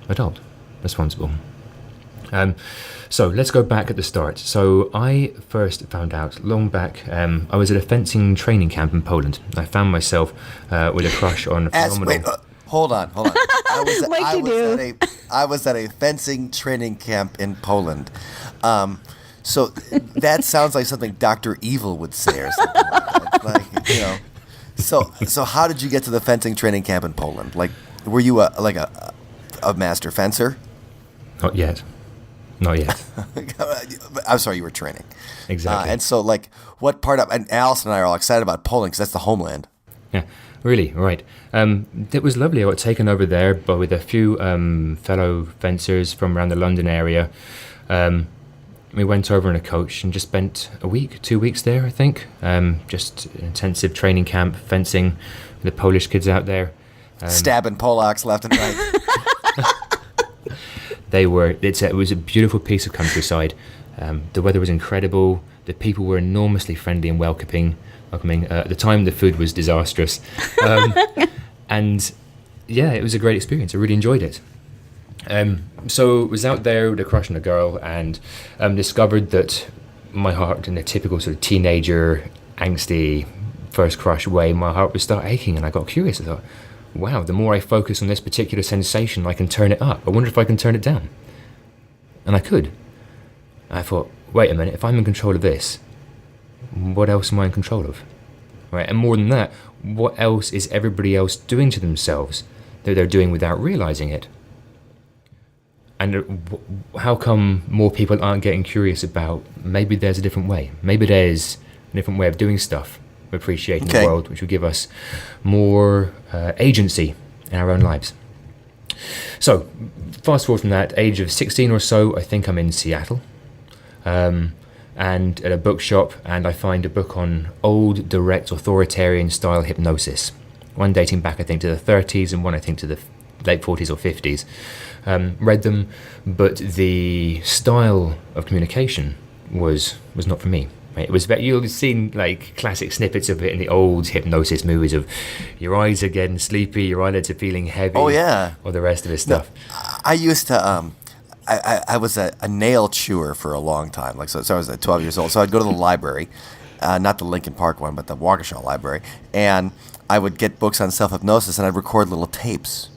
adult. Responsible. So let's go back at the start. So I first found out long back, I was at a fencing training camp in Poland. I found myself with a crush on a phenomenal... Hold on. I was at a fencing training camp in Poland. So that sounds like something Dr. Evil would say or something like that. So how did you get to the fencing training camp in Poland? Like, were you a master fencer? Not yet. I'm sorry, you were training. Exactly. And so, like, what part of... And Allison and I are all excited about Poland because that's the homeland. Yeah, really, right. It was lovely. I got taken over there but with a few fellow fencers from around the London area. We went over in a coach and just spent 2 weeks there, I think. Just intensive training camp, fencing, the Polish kids out there. Stabbing Polacks left and right. It was a beautiful piece of countryside. The weather was incredible. The people were enormously friendly and welcoming. At the time, the food was disastrous. And yeah, it was a great experience. I really enjoyed it. So I was out there with a crush on a girl and discovered that my heart, in a typical sort of teenager, angsty, first crush way, my heart would start aching, and I got curious. I thought, wow, the more I focus on this particular sensation, I can turn it up. I wonder if I can turn it down. And I could. I thought, wait a minute, if I'm in control of this, what else am I in control of? Right? And more than that, what else is everybody else doing to themselves that they're doing without realizing it? And how come more people aren't getting curious about maybe there's a different way? Maybe there's a different way of doing stuff, appreciating the world, which will give us more agency in our own lives. So, fast forward from that, age of 16 or so, I think I'm in Seattle. And at a bookshop, and I find a book on old, direct, authoritarian-style hypnosis. One dating back, I think, to the 30s, and one, I think, to the late 40s or 50s. Read them, but the style of communication was not for me. Right? It was you've seen like classic snippets of it in the old hypnosis movies of your eyes are getting sleepy, your eyelids are feeling heavy. Oh yeah, or the rest of his stuff. No, I used to. I was a nail chewer for a long time. Like so I was 12 years old. So I'd go to the library, not the Lincoln Park one, but the Waukesha Library, and I would get books on self-hypnosis, and I'd record little tapes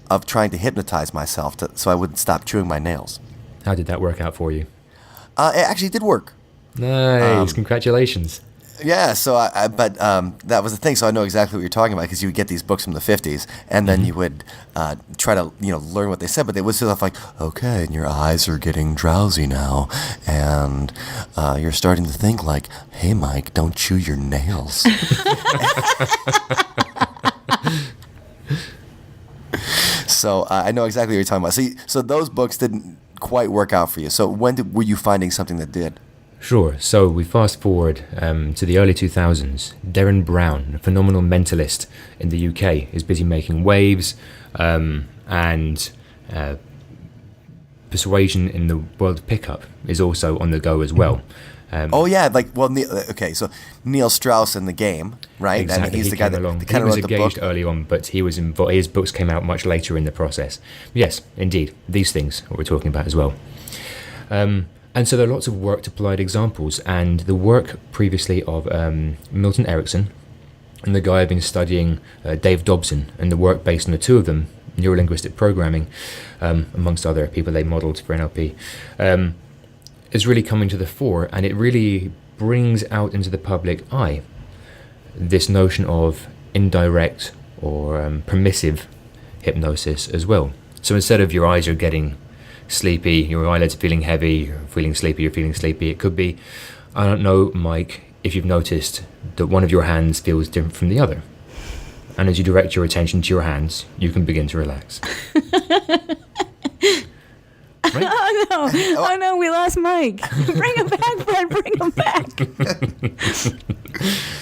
of trying to hypnotize myself so I wouldn't stop chewing my nails. How did that work out for you? It actually did work. Nice, congratulations. Yeah, so but that was the thing. So I know exactly what you're talking about because you would get these books from the 50s, and then you would try to learn what they said. But they would say stuff like, "Okay, and your eyes are getting drowsy now, and you're starting to think like, hey, Mike, don't chew your nails." So I know exactly what you're talking about. So those books didn't quite work out for you. So when were you finding something that did? Sure. So we fast forward to the early 2000s. Derren Brown, a phenomenal mentalist in the UK, is busy making waves, and persuasion in the world of pickup is also on the go as well. So Neil Strauss in the game, right? Exactly. And he's the guy that kind of wrote was the engaged book. early on, but he was involved. His books came out much later in the process. Yes, indeed, these things what we're talking about as well. And so there are lots of worked applied examples, and the work previously of Milton Erickson and the guy I've been studying, Dave Dobson, and the work based on the two of them neurolinguistic programming, amongst other people they modeled for NLP, is really coming to the fore, and it really brings out into the public eye this notion of indirect or permissive hypnosis as well. So instead of your eyes are getting sleepy, your eyelids are feeling heavy, you're feeling sleepy, it could be, I don't know, Mike, if you've noticed that one of your hands feels different from the other. And as you direct your attention to your hands, you can begin to relax. Right? Oh no, we lost Mike. Bring him back, Fred, bring him back.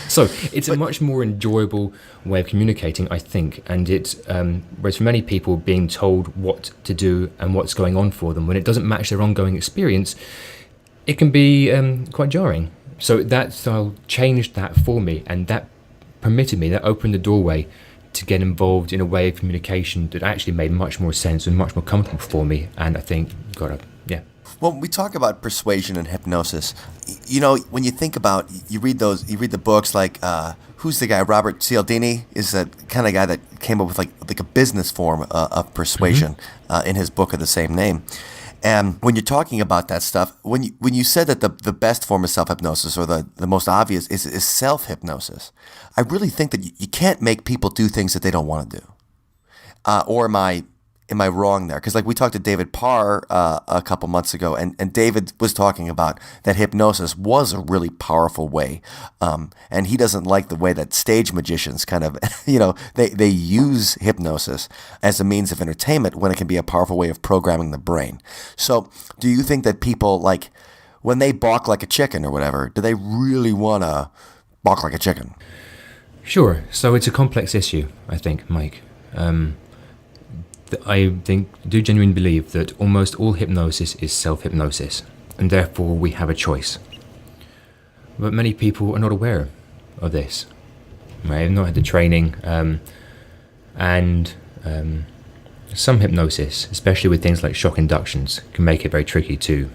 So it's a much more enjoyable way of communicating, I think, and it's whereas for many people being told what to do and what's going on for them, when it doesn't match their ongoing experience, it can be quite jarring. So that style changed that for me, and that permitted me, that opened the doorway to get involved in a way of communication that actually made much more sense and much more comfortable for me. And I think, Well, we talk about persuasion and hypnosis. You know, when you think about, you read the books like, who's the guy? Robert Cialdini is the kind of guy that came up with like a business form of persuasion in his book of the same name. And when you're talking about that stuff, when you said that the best form of self-hypnosis, or the most obvious, is self-hypnosis, I really think that you can't make people do things that they don't want to do. Or am I wrong there? Because like we talked to David Parr a couple months ago, and David was talking about that hypnosis was a really powerful way, and he doesn't like the way that stage magicians kind of, they use hypnosis as a means of entertainment when it can be a powerful way of programming the brain. So do you think that people, like, when they balk like a chicken or whatever, do they really want to balk like a chicken? Sure. So it's a complex issue, I think, Mike. I do genuinely believe that almost all hypnosis is self-hypnosis, and therefore we have a choice. But many people are not aware of this. Right? They've not had the training, and some hypnosis, especially with things like shock inductions, can make it very tricky to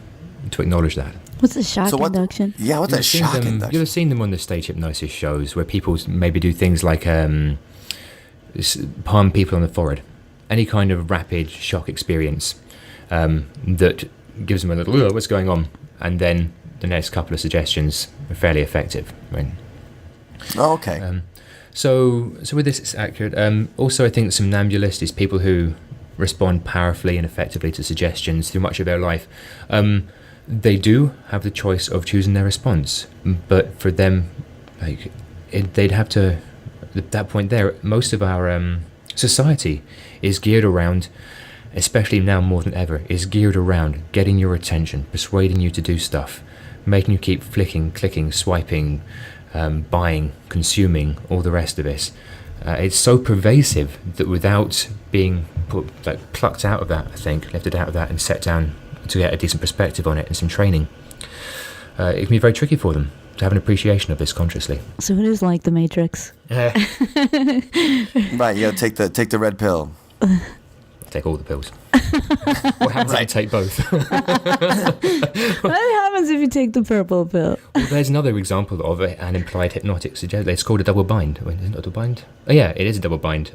acknowledge that. What's a shock induction? Yeah, what's a shock induction? You've seen them on the stage hypnosis shows where people maybe do things like palm people on the forehead. Any kind of rapid shock experience that gives them a little, what's going on? And then the next couple of suggestions are fairly effective. Right? Oh, okay. So with this, it's accurate. Also, I think somnambulists is people who respond powerfully and effectively to suggestions through much of their life. They do have the choice of choosing their response, but for them, they'd have to. At that point, there, most of our society is geared around, especially now more than ever, is geared around getting your attention, persuading you to do stuff, making you keep flicking, clicking, swiping, buying, consuming, all the rest of it. It's so pervasive that without being plucked out of that, I think, lifted out of that and set down to get a decent perspective on it and some training, it can be very tricky for them to have an appreciation of this consciously. So it is like the Matrix. Right, you gotta take the red pill. Take all the pills. What happens if you take both? What happens if you take the purple pill? Well, there's another example of an implied hypnotic suggestion. It's called a double bind. Wait, is it not a double bind? Oh yeah, it is a double bind.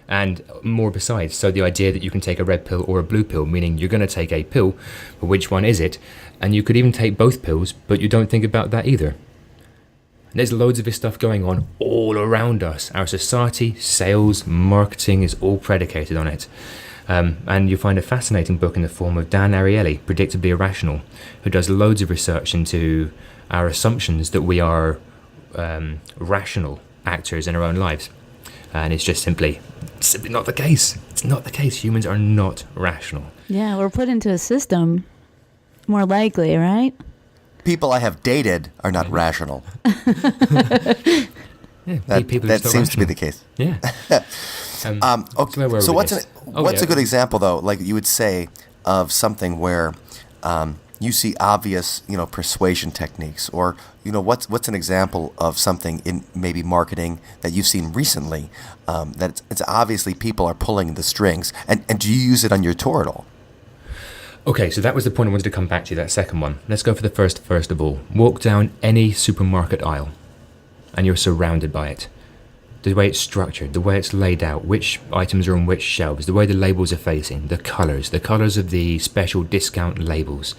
And more besides. So the idea that you can take a red pill or a blue pill, meaning you're going to take a pill, but which one is it? And you could even take both pills, but you don't think about that either. There's loads of this stuff going on all around us. Our society, sales, marketing is all predicated on it. And you'll find a fascinating book in the form of Dan Ariely, Predictably Irrational, who does loads of research into our assumptions that we are rational actors in our own lives. And it's just simply not the case. It's not the case. Humans are not rational. Yeah, we're put into a system, more likely, right? People I have dated are not rational. Yeah, that seems to be the case. Yeah. Okay. So what's a good example, though, like you would say, of something where you see obvious, persuasion techniques, or what's an example of something in maybe marketing that you've seen recently that it's obviously people are pulling the strings, and do you use it on your tour at all? Okay, so that was the point I wanted to come back to, that second one. Let's go for the first of all. Walk down any supermarket aisle, and you're surrounded by it. the way it's structured, the way it's laid out, which items are on which shelves, the way the labels are facing, the colours of the special discount labels.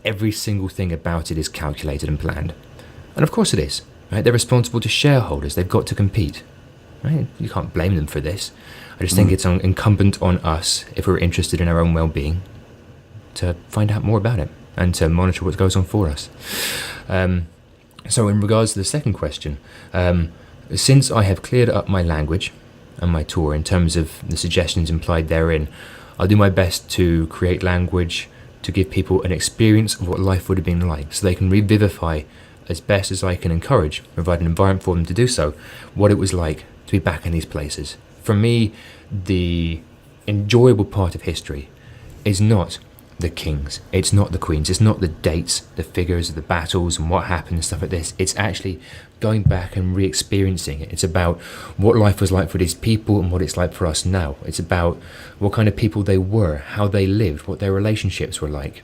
Every single thing about it is calculated and planned. And of course it is. Right? They're responsible to shareholders. They've got to compete. Right? You can't blame them for this. I just think it's incumbent on us, if we're interested in our own well-being, to find out more about it and to monitor what goes on for us. So in regards to the second question, since I have cleared up my language and my tour in terms of the suggestions implied therein, I'll do my best to create language to give people an experience of what life would have been like, so they can revivify as best as I can encourage, provide an environment for them to do so, what it was like to be back in these places. For me, the enjoyable part of history is not the kings, it's not the queens, it's not the dates, the figures of the battles and what happened and stuff like this. It's actually going back and re-experiencing it. It's about what life was like for these people and what it's like for us now. It's about what kind of people they were, how they lived, what their relationships were like.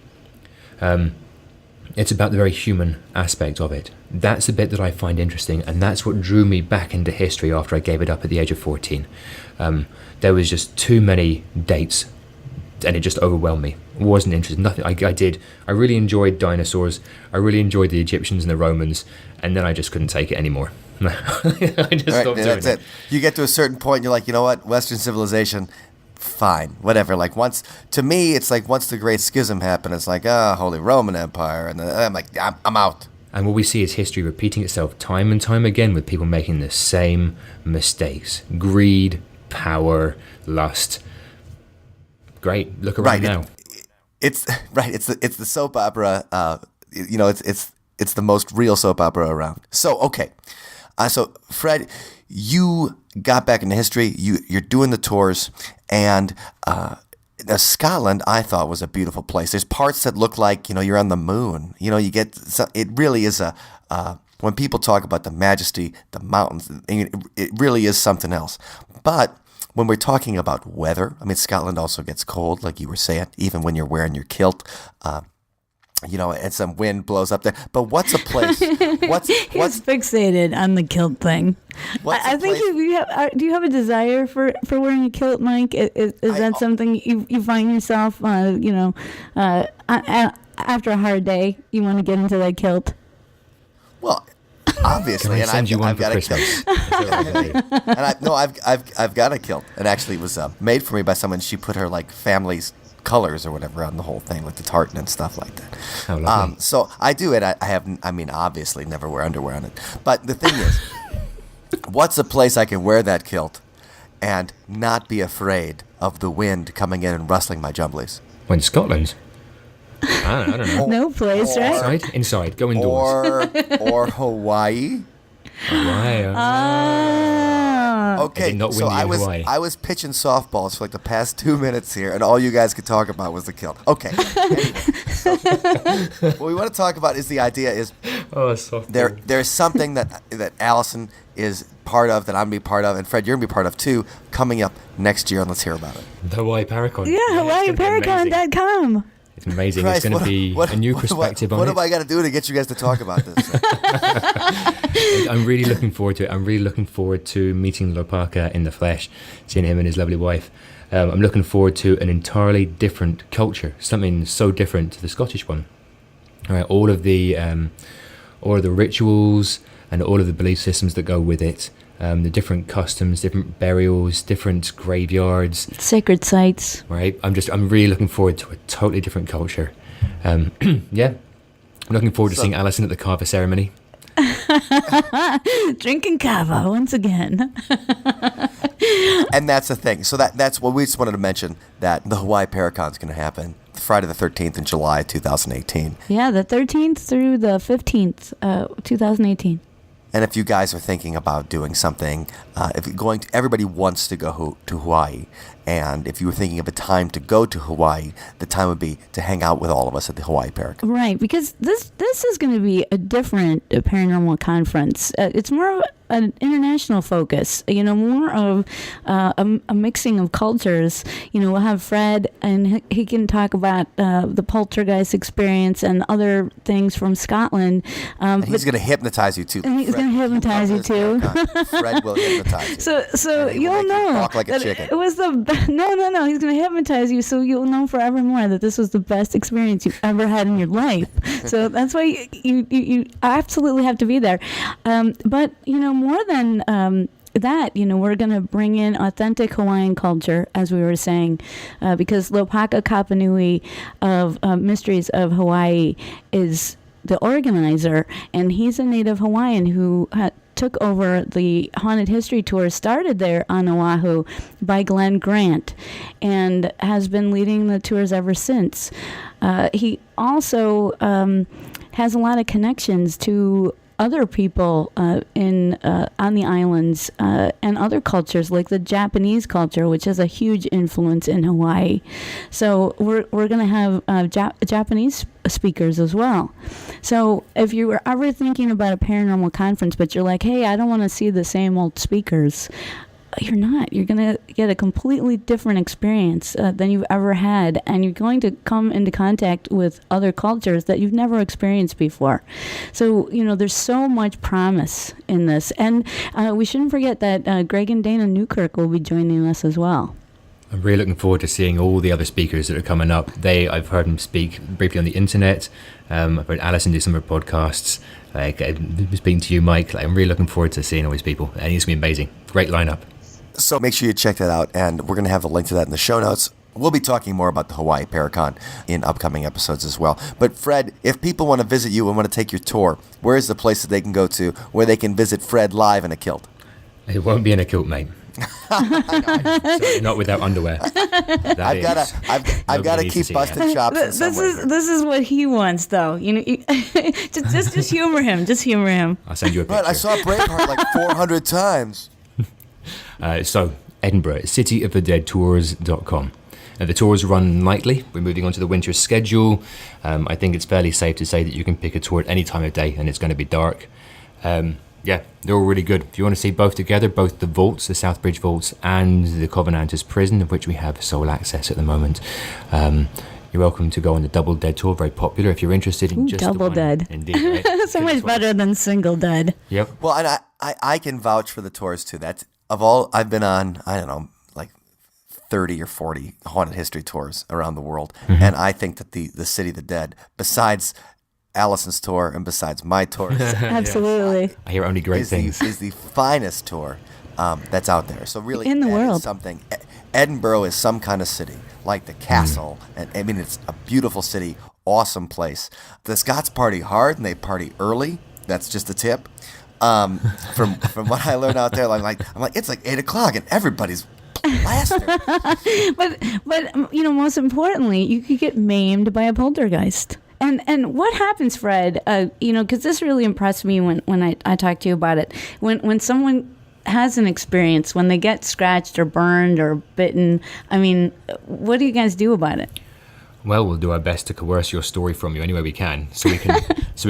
It's about the very human aspect of it. That's the bit that I find interesting, and that's what drew me back into history after I gave it up at the age of 14. There was just too many dates, and it just overwhelmed me. I wasn't interested. Nothing. I really enjoyed dinosaurs. I really enjoyed the Egyptians and the Romans, and then I just couldn't take it anymore. I just stopped doing it. You get to a certain point, and you're like, you know what? Western civilization, fine, whatever. Like to me, it's like once the Great Schism happened, it's like, Holy Roman Empire, and I'm like, I'm out. And what we see is history repeating itself time and time again with people making the same mistakes: greed, power, lust. Great, look around now. It's right. It's the soap opera. It's the most real soap opera around. So okay, so Fred, you got back into history. You're doing the tours, and Scotland, I thought, was a beautiful place. There's parts that look like you're on the moon. It really is when people talk about the majesty, the mountains, it really is something else. But when we're talking about weather, I mean, Scotland also gets cold, like you were saying, even when you're wearing your kilt, and some wind blows up there. But what's a place? He's fixated on the kilt thing. I think do you have a desire for wearing a kilt, Mike? Is that something you find yourself, after a hard day, you want to get into that kilt? Well, obviously, and I've got a kilt. And I've got a kilt, and actually it was made for me by someone. She put her family's colors or whatever on the whole thing, like the tartan and stuff like that. Oh, lovely. So I do it. Obviously never wear underwear on it. But the thing is, what's a place I can wear that kilt and not be afraid of the wind coming in and rustling my jumblies? When Scotland? I don't know. No place, right? Inside. Go indoors. Or Hawaii. Okay, so I was pitching softballs for the past 2 minutes here, and all you guys could talk about was the kilt. Okay. Anyway, what we want to talk about is the idea is there's something that Allison is part of, that I'm going to be part of, and Fred, you're going to be part of too, coming up next year, and let's hear about it. The Hawaii Paracon. Yeah, HawaiiParacon.com. It's amazing. Christ, it's going to be a new perspective on it. What have I got to do to get you guys to talk about this? I'm really looking forward to it. I'm really looking forward to meeting Lopaka in the flesh, seeing him and his lovely wife. I'm looking forward to an entirely different culture, something so different to the Scottish one. All right, all of the rituals and all of the belief systems that go with it. The different customs, different burials, different graveyards, sacred sites. Right, I'm really looking forward to a totally different culture. Yeah, I'm looking forward to seeing Alison at the kava ceremony. Drinking kava once again. And that's the thing. So that's what we just wanted to mention, that the Hawaii Paracon is going to happen Friday the 13th in July 2018. Yeah, the 13th through the 15th, 2018. And if you guys are thinking about doing something, everybody wants to go to Hawaii. And if you were thinking of a time to go to Hawaii, the time would be to hang out with all of us at the Hawaii Paracon. Right, because this is going to be a different paranormal conference. It's more an international focus, more of a mixing of cultures. We'll have Fred, and he can talk about the Poltergeist experience and other things from Scotland. And he's going to hypnotize you too. And he's going to hypnotize you too. Fred will hypnotize you. So you'll know. Walk like a chicken. It was the no. He's going to hypnotize you, so you'll know forevermore that this was the best experience you've ever had in your life. So that's why you absolutely have to be there. But more than that, we're going to bring in authentic Hawaiian culture, as we were saying, because Lopaka Kapanui of Mysteries of Hawaii is the organizer, and he's a native Hawaiian who took over the haunted history tour started there on Oahu by Glenn Grant, and has been leading the tours ever since. He also has a lot of connections to other people on the islands and other cultures, like the Japanese culture, which has a huge influence in Hawaii. So we're going to have Japanese speakers as well. So if you were ever thinking about a paranormal conference, but you're like, hey, I don't want to see the same old speakers, you're not. You're going to get a completely different experience than you've ever had, and you're going to come into contact with other cultures that you've never experienced before. So, there's so much promise in this. And we shouldn't forget that Greg and Dana Newkirk will be joining us as well. I'm really looking forward to seeing all the other speakers that are coming up. I've heard them speak briefly on the internet. I've heard Alison do some of her podcasts. Speaking to you, Mike, I'm really looking forward to seeing all these people. And it's going to be amazing. Great lineup. So make sure you check that out, and we're going to have a link to that in the show notes. We'll be talking more about the Hawaii Paracon in upcoming episodes as well. But Fred, if people want to visit you and want to take your tour, where is the place that they can go to where they can visit Fred live in a kilt? It won't be in a kilt, mate. So not without underwear. I've got to keep busting chops. This is what he wants, though. Just humor him. Just humor him. I'll send you a picture. But I saw Braveheart like 400 times. So Edinburgh, cityofthedeadtours.com. The tours run nightly. We're moving on to the winter schedule. I think it's fairly safe to say that you can pick a tour at any time of day, and it's going to be dark. Yeah, they're all really good. If you want to see both together, both the vaults, the Southbridge vaults, and the Covenanters prison, of which we have sole access at the moment, you're welcome to go on the Double Dead tour. Very popular if you're interested in just Double Dead. Indeed, right? So much better than Single Dead. Yep. Well, and I can vouch for the tours too. That's of all I've been on, I don't know, like 30 or 40 haunted history tours around the world, and I think that the City of the Dead, besides Allison's tour and besides my tour, absolutely, I hear only great things, is the finest tour that's out there. So really, in the world, something. Edinburgh is some kind of city, like the castle, and I mean it's a beautiful city, awesome place. The Scots party hard and they party early. That's just a tip. From what I learned out there, I'm like it's like 8:00 and everybody's plastered. but most importantly, you could get maimed by a poltergeist. And what happens, Fred? Because this really impressed me when I talked to you about it. When someone has an experience, when they get scratched or burned or bitten, I mean, what do you guys do about it? Well, we'll do our best to coerce your story from you any way we can, so we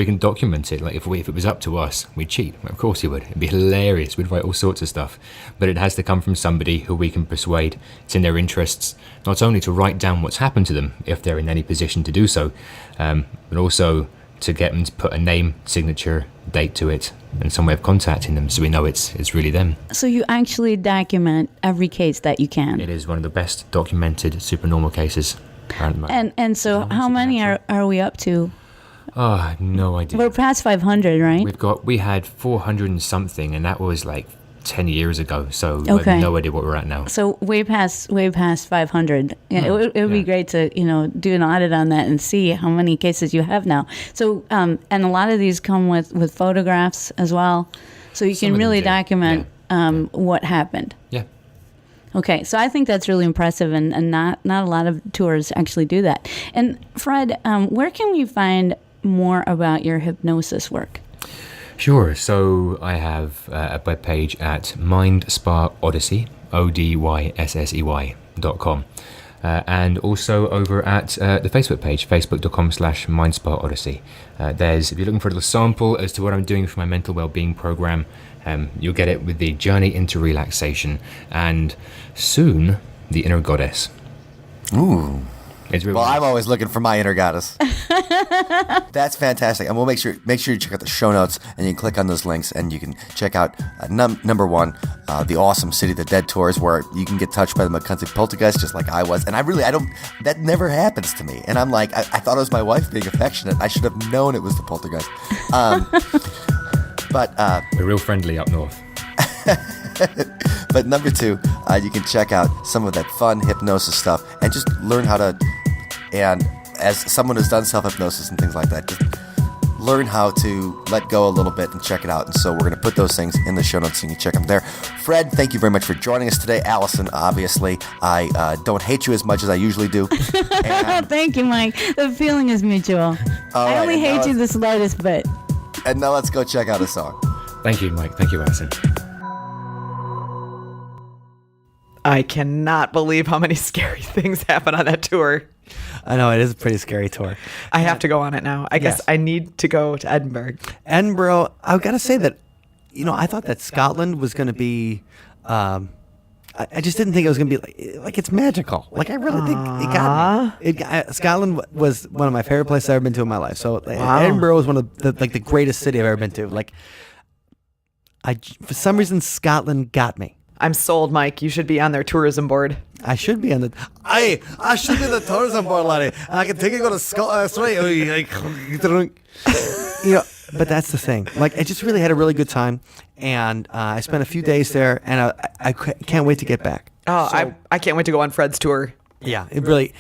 can document it. Like if it was up to us, we'd cheat. Of course we would. It'd be hilarious. We'd write all sorts of stuff, but it has to come from somebody who we can persuade. It's in their interests not only to write down what's happened to them if they're in any position to do so, but also to get them to put a name, signature, date to it, and some way of contacting them, so we know it's really them. So you actually document every case that you can. It is one of the best documented supernormal cases. And so how many are we up to? Oh, no idea. We're past 500, right? We had 400 and something, and that was like 10 years ago, so I have no idea what we're at now. So way past 500. Yeah, it would be great to do an audit on that and see how many cases you have now. So and a lot of these come with photographs as well, so you can really document what happened. Yeah. Okay, so I think that's really impressive, and not a lot of tours actually do that. And Fred, where can we find more about your hypnosis work? Sure. So I have a webpage at MindSpaOdyssey, ODYSSEY.com. and also over at the Facebook page, facebook.com/MindSpaOdyssey. If you're looking for a little sample as to what I'm doing for my mental well-being program, you'll get it with the Journey into Relaxation, and soon, the Inner Goddess. Ooh. Really well, I'm always looking for my inner goddess. That's fantastic. And we'll make sure you check out the show notes, and you can click on those links, and you can check out number one, the awesome City of the Dead tours, where you can get touched by the Mackenzie Poltergeist just like I was. And that never happens to me. And I'm like, I thought it was my wife being affectionate. I should have known it was the poltergeist. But we're real friendly up north. But number two, you can check out some of that fun hypnosis stuff and just learn how to, and as someone who's done self-hypnosis and things like that, just learn how to let go a little bit and check it out. And so we're going to put those things in the show notes so you can check them there. Fred, thank you very much for joining us today. Allison, obviously, I don't hate you as much as I usually do. And, thank you, Mike. The feeling is mutual. I only hate you the slightest bit. And now let's go check out a song. Thank you, Mike. Thank you, Allison. I cannot believe how many scary things happen on that tour. I know, it is a pretty scary tour. I have to go on it now. I guess I need to go to Edinburgh. Edinburgh, I've got to say that, I thought that Scotland was going to be, I just didn't think it was going to be like it's magical. Like, I really think it got me. Scotland was one of my favorite places I've ever been to in my life. So Edinburgh was one of the greatest city I've ever been to. Like, for some reason, Scotland got me. I'm sold, Mike. You should be on their tourism board. I should be on the. I should be on the tourism board, laddie. I can take you go to Scotland. But that's the thing. Like, I just really had a really good time, and I spent a few days there, and I can't wait to get back. Oh, so, I can't wait to go on Fred's tour. Yeah, it really.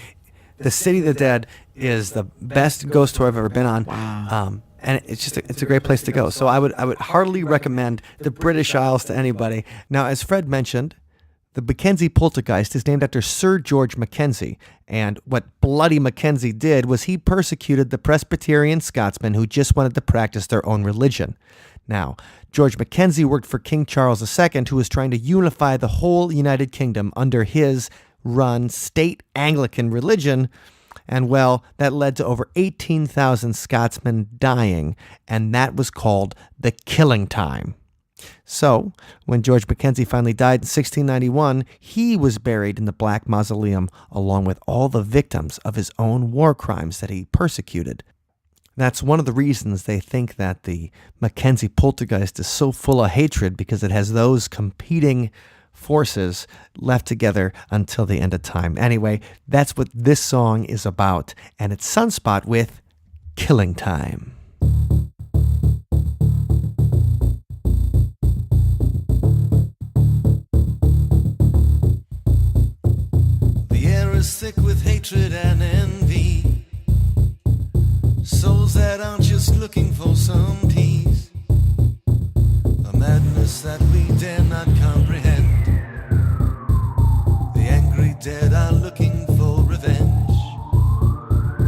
The City of the Dead is the best ghost tour I've ever been on. Wow. And it's a great place to go. So I would heartily recommend the British Isles to anybody. Now, as Fred mentioned, the Mackenzie Poltergeist is named after Sir George Mackenzie. And what Bloody Mackenzie did was he persecuted the Presbyterian Scotsmen who just wanted to practice their own religion. Now, George Mackenzie worked for King Charles II, who was trying to unify the whole United Kingdom under his run state Anglican religion. And, well, that led to over 18,000 Scotsmen dying, and that was called the Killing Time. So, when George Mackenzie finally died in 1691, he was buried in the Black Mausoleum along with all the victims of his own war crimes that he persecuted. That's one of the reasons they think that the Mackenzie Poltergeist is so full of hatred, because it has those competing forces left together until the end of time. Anyway, that's what this song is about, and it's Sunspot with Killing Time. The air is thick with hatred and envy, souls that aren't just looking for some peace, a madness that we dare not comprehend. Dead are looking for revenge,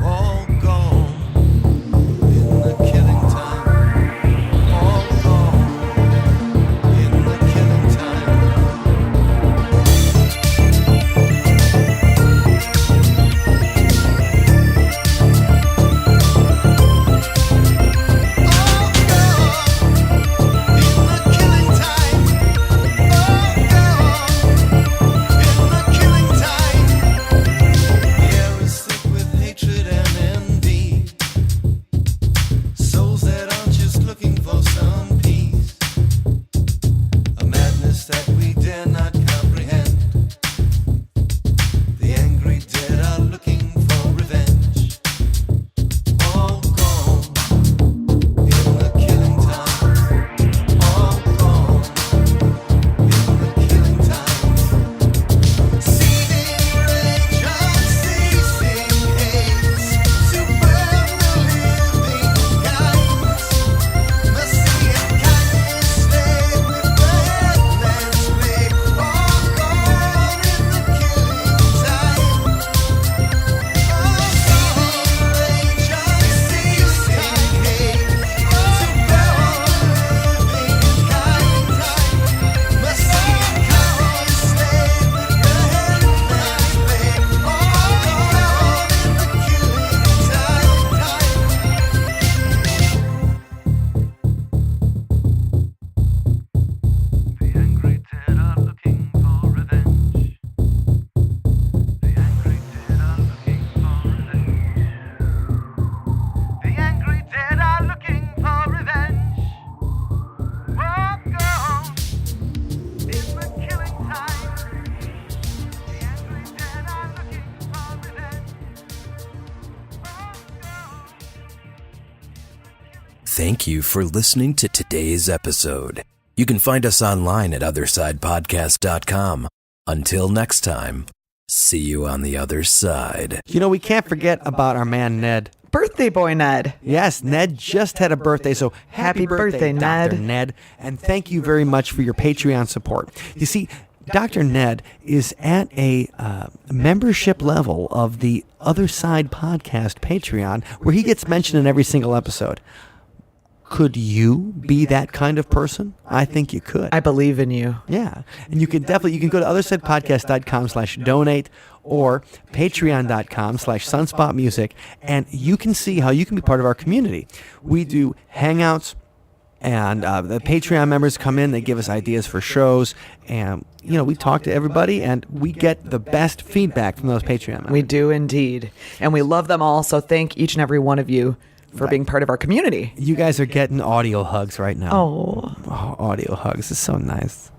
all gone in the killing time, all gone in the killing time. thank you for listening to today's episode. You can find us online at othersidepodcast.com. Until next time, see you on the other side. You know, we can't forget about our man Ned. Birthday boy Ned. Yes, Ned just had a birthday, so happy birthday, Dr. Ned. And thank you very much for your Patreon support. You see, Dr. Ned is at a membership level of the Other Side Podcast Patreon, where he gets mentioned in every single episode. Could you be that kind of person? I think you could. I believe in you. Yeah. And you can go to othersidepodcast.com/donate or patreon.com/sunspotmusic, and you can see how you can be part of our community. We do hangouts, and the Patreon members come in, they give us ideas for shows, and, we talk to everybody, and we get the best feedback from those Patreon members. We do indeed. And we love them all, so thank each and every one of you for being part of our community. You guys are getting audio hugs right now. Oh, audio hugs is so nice.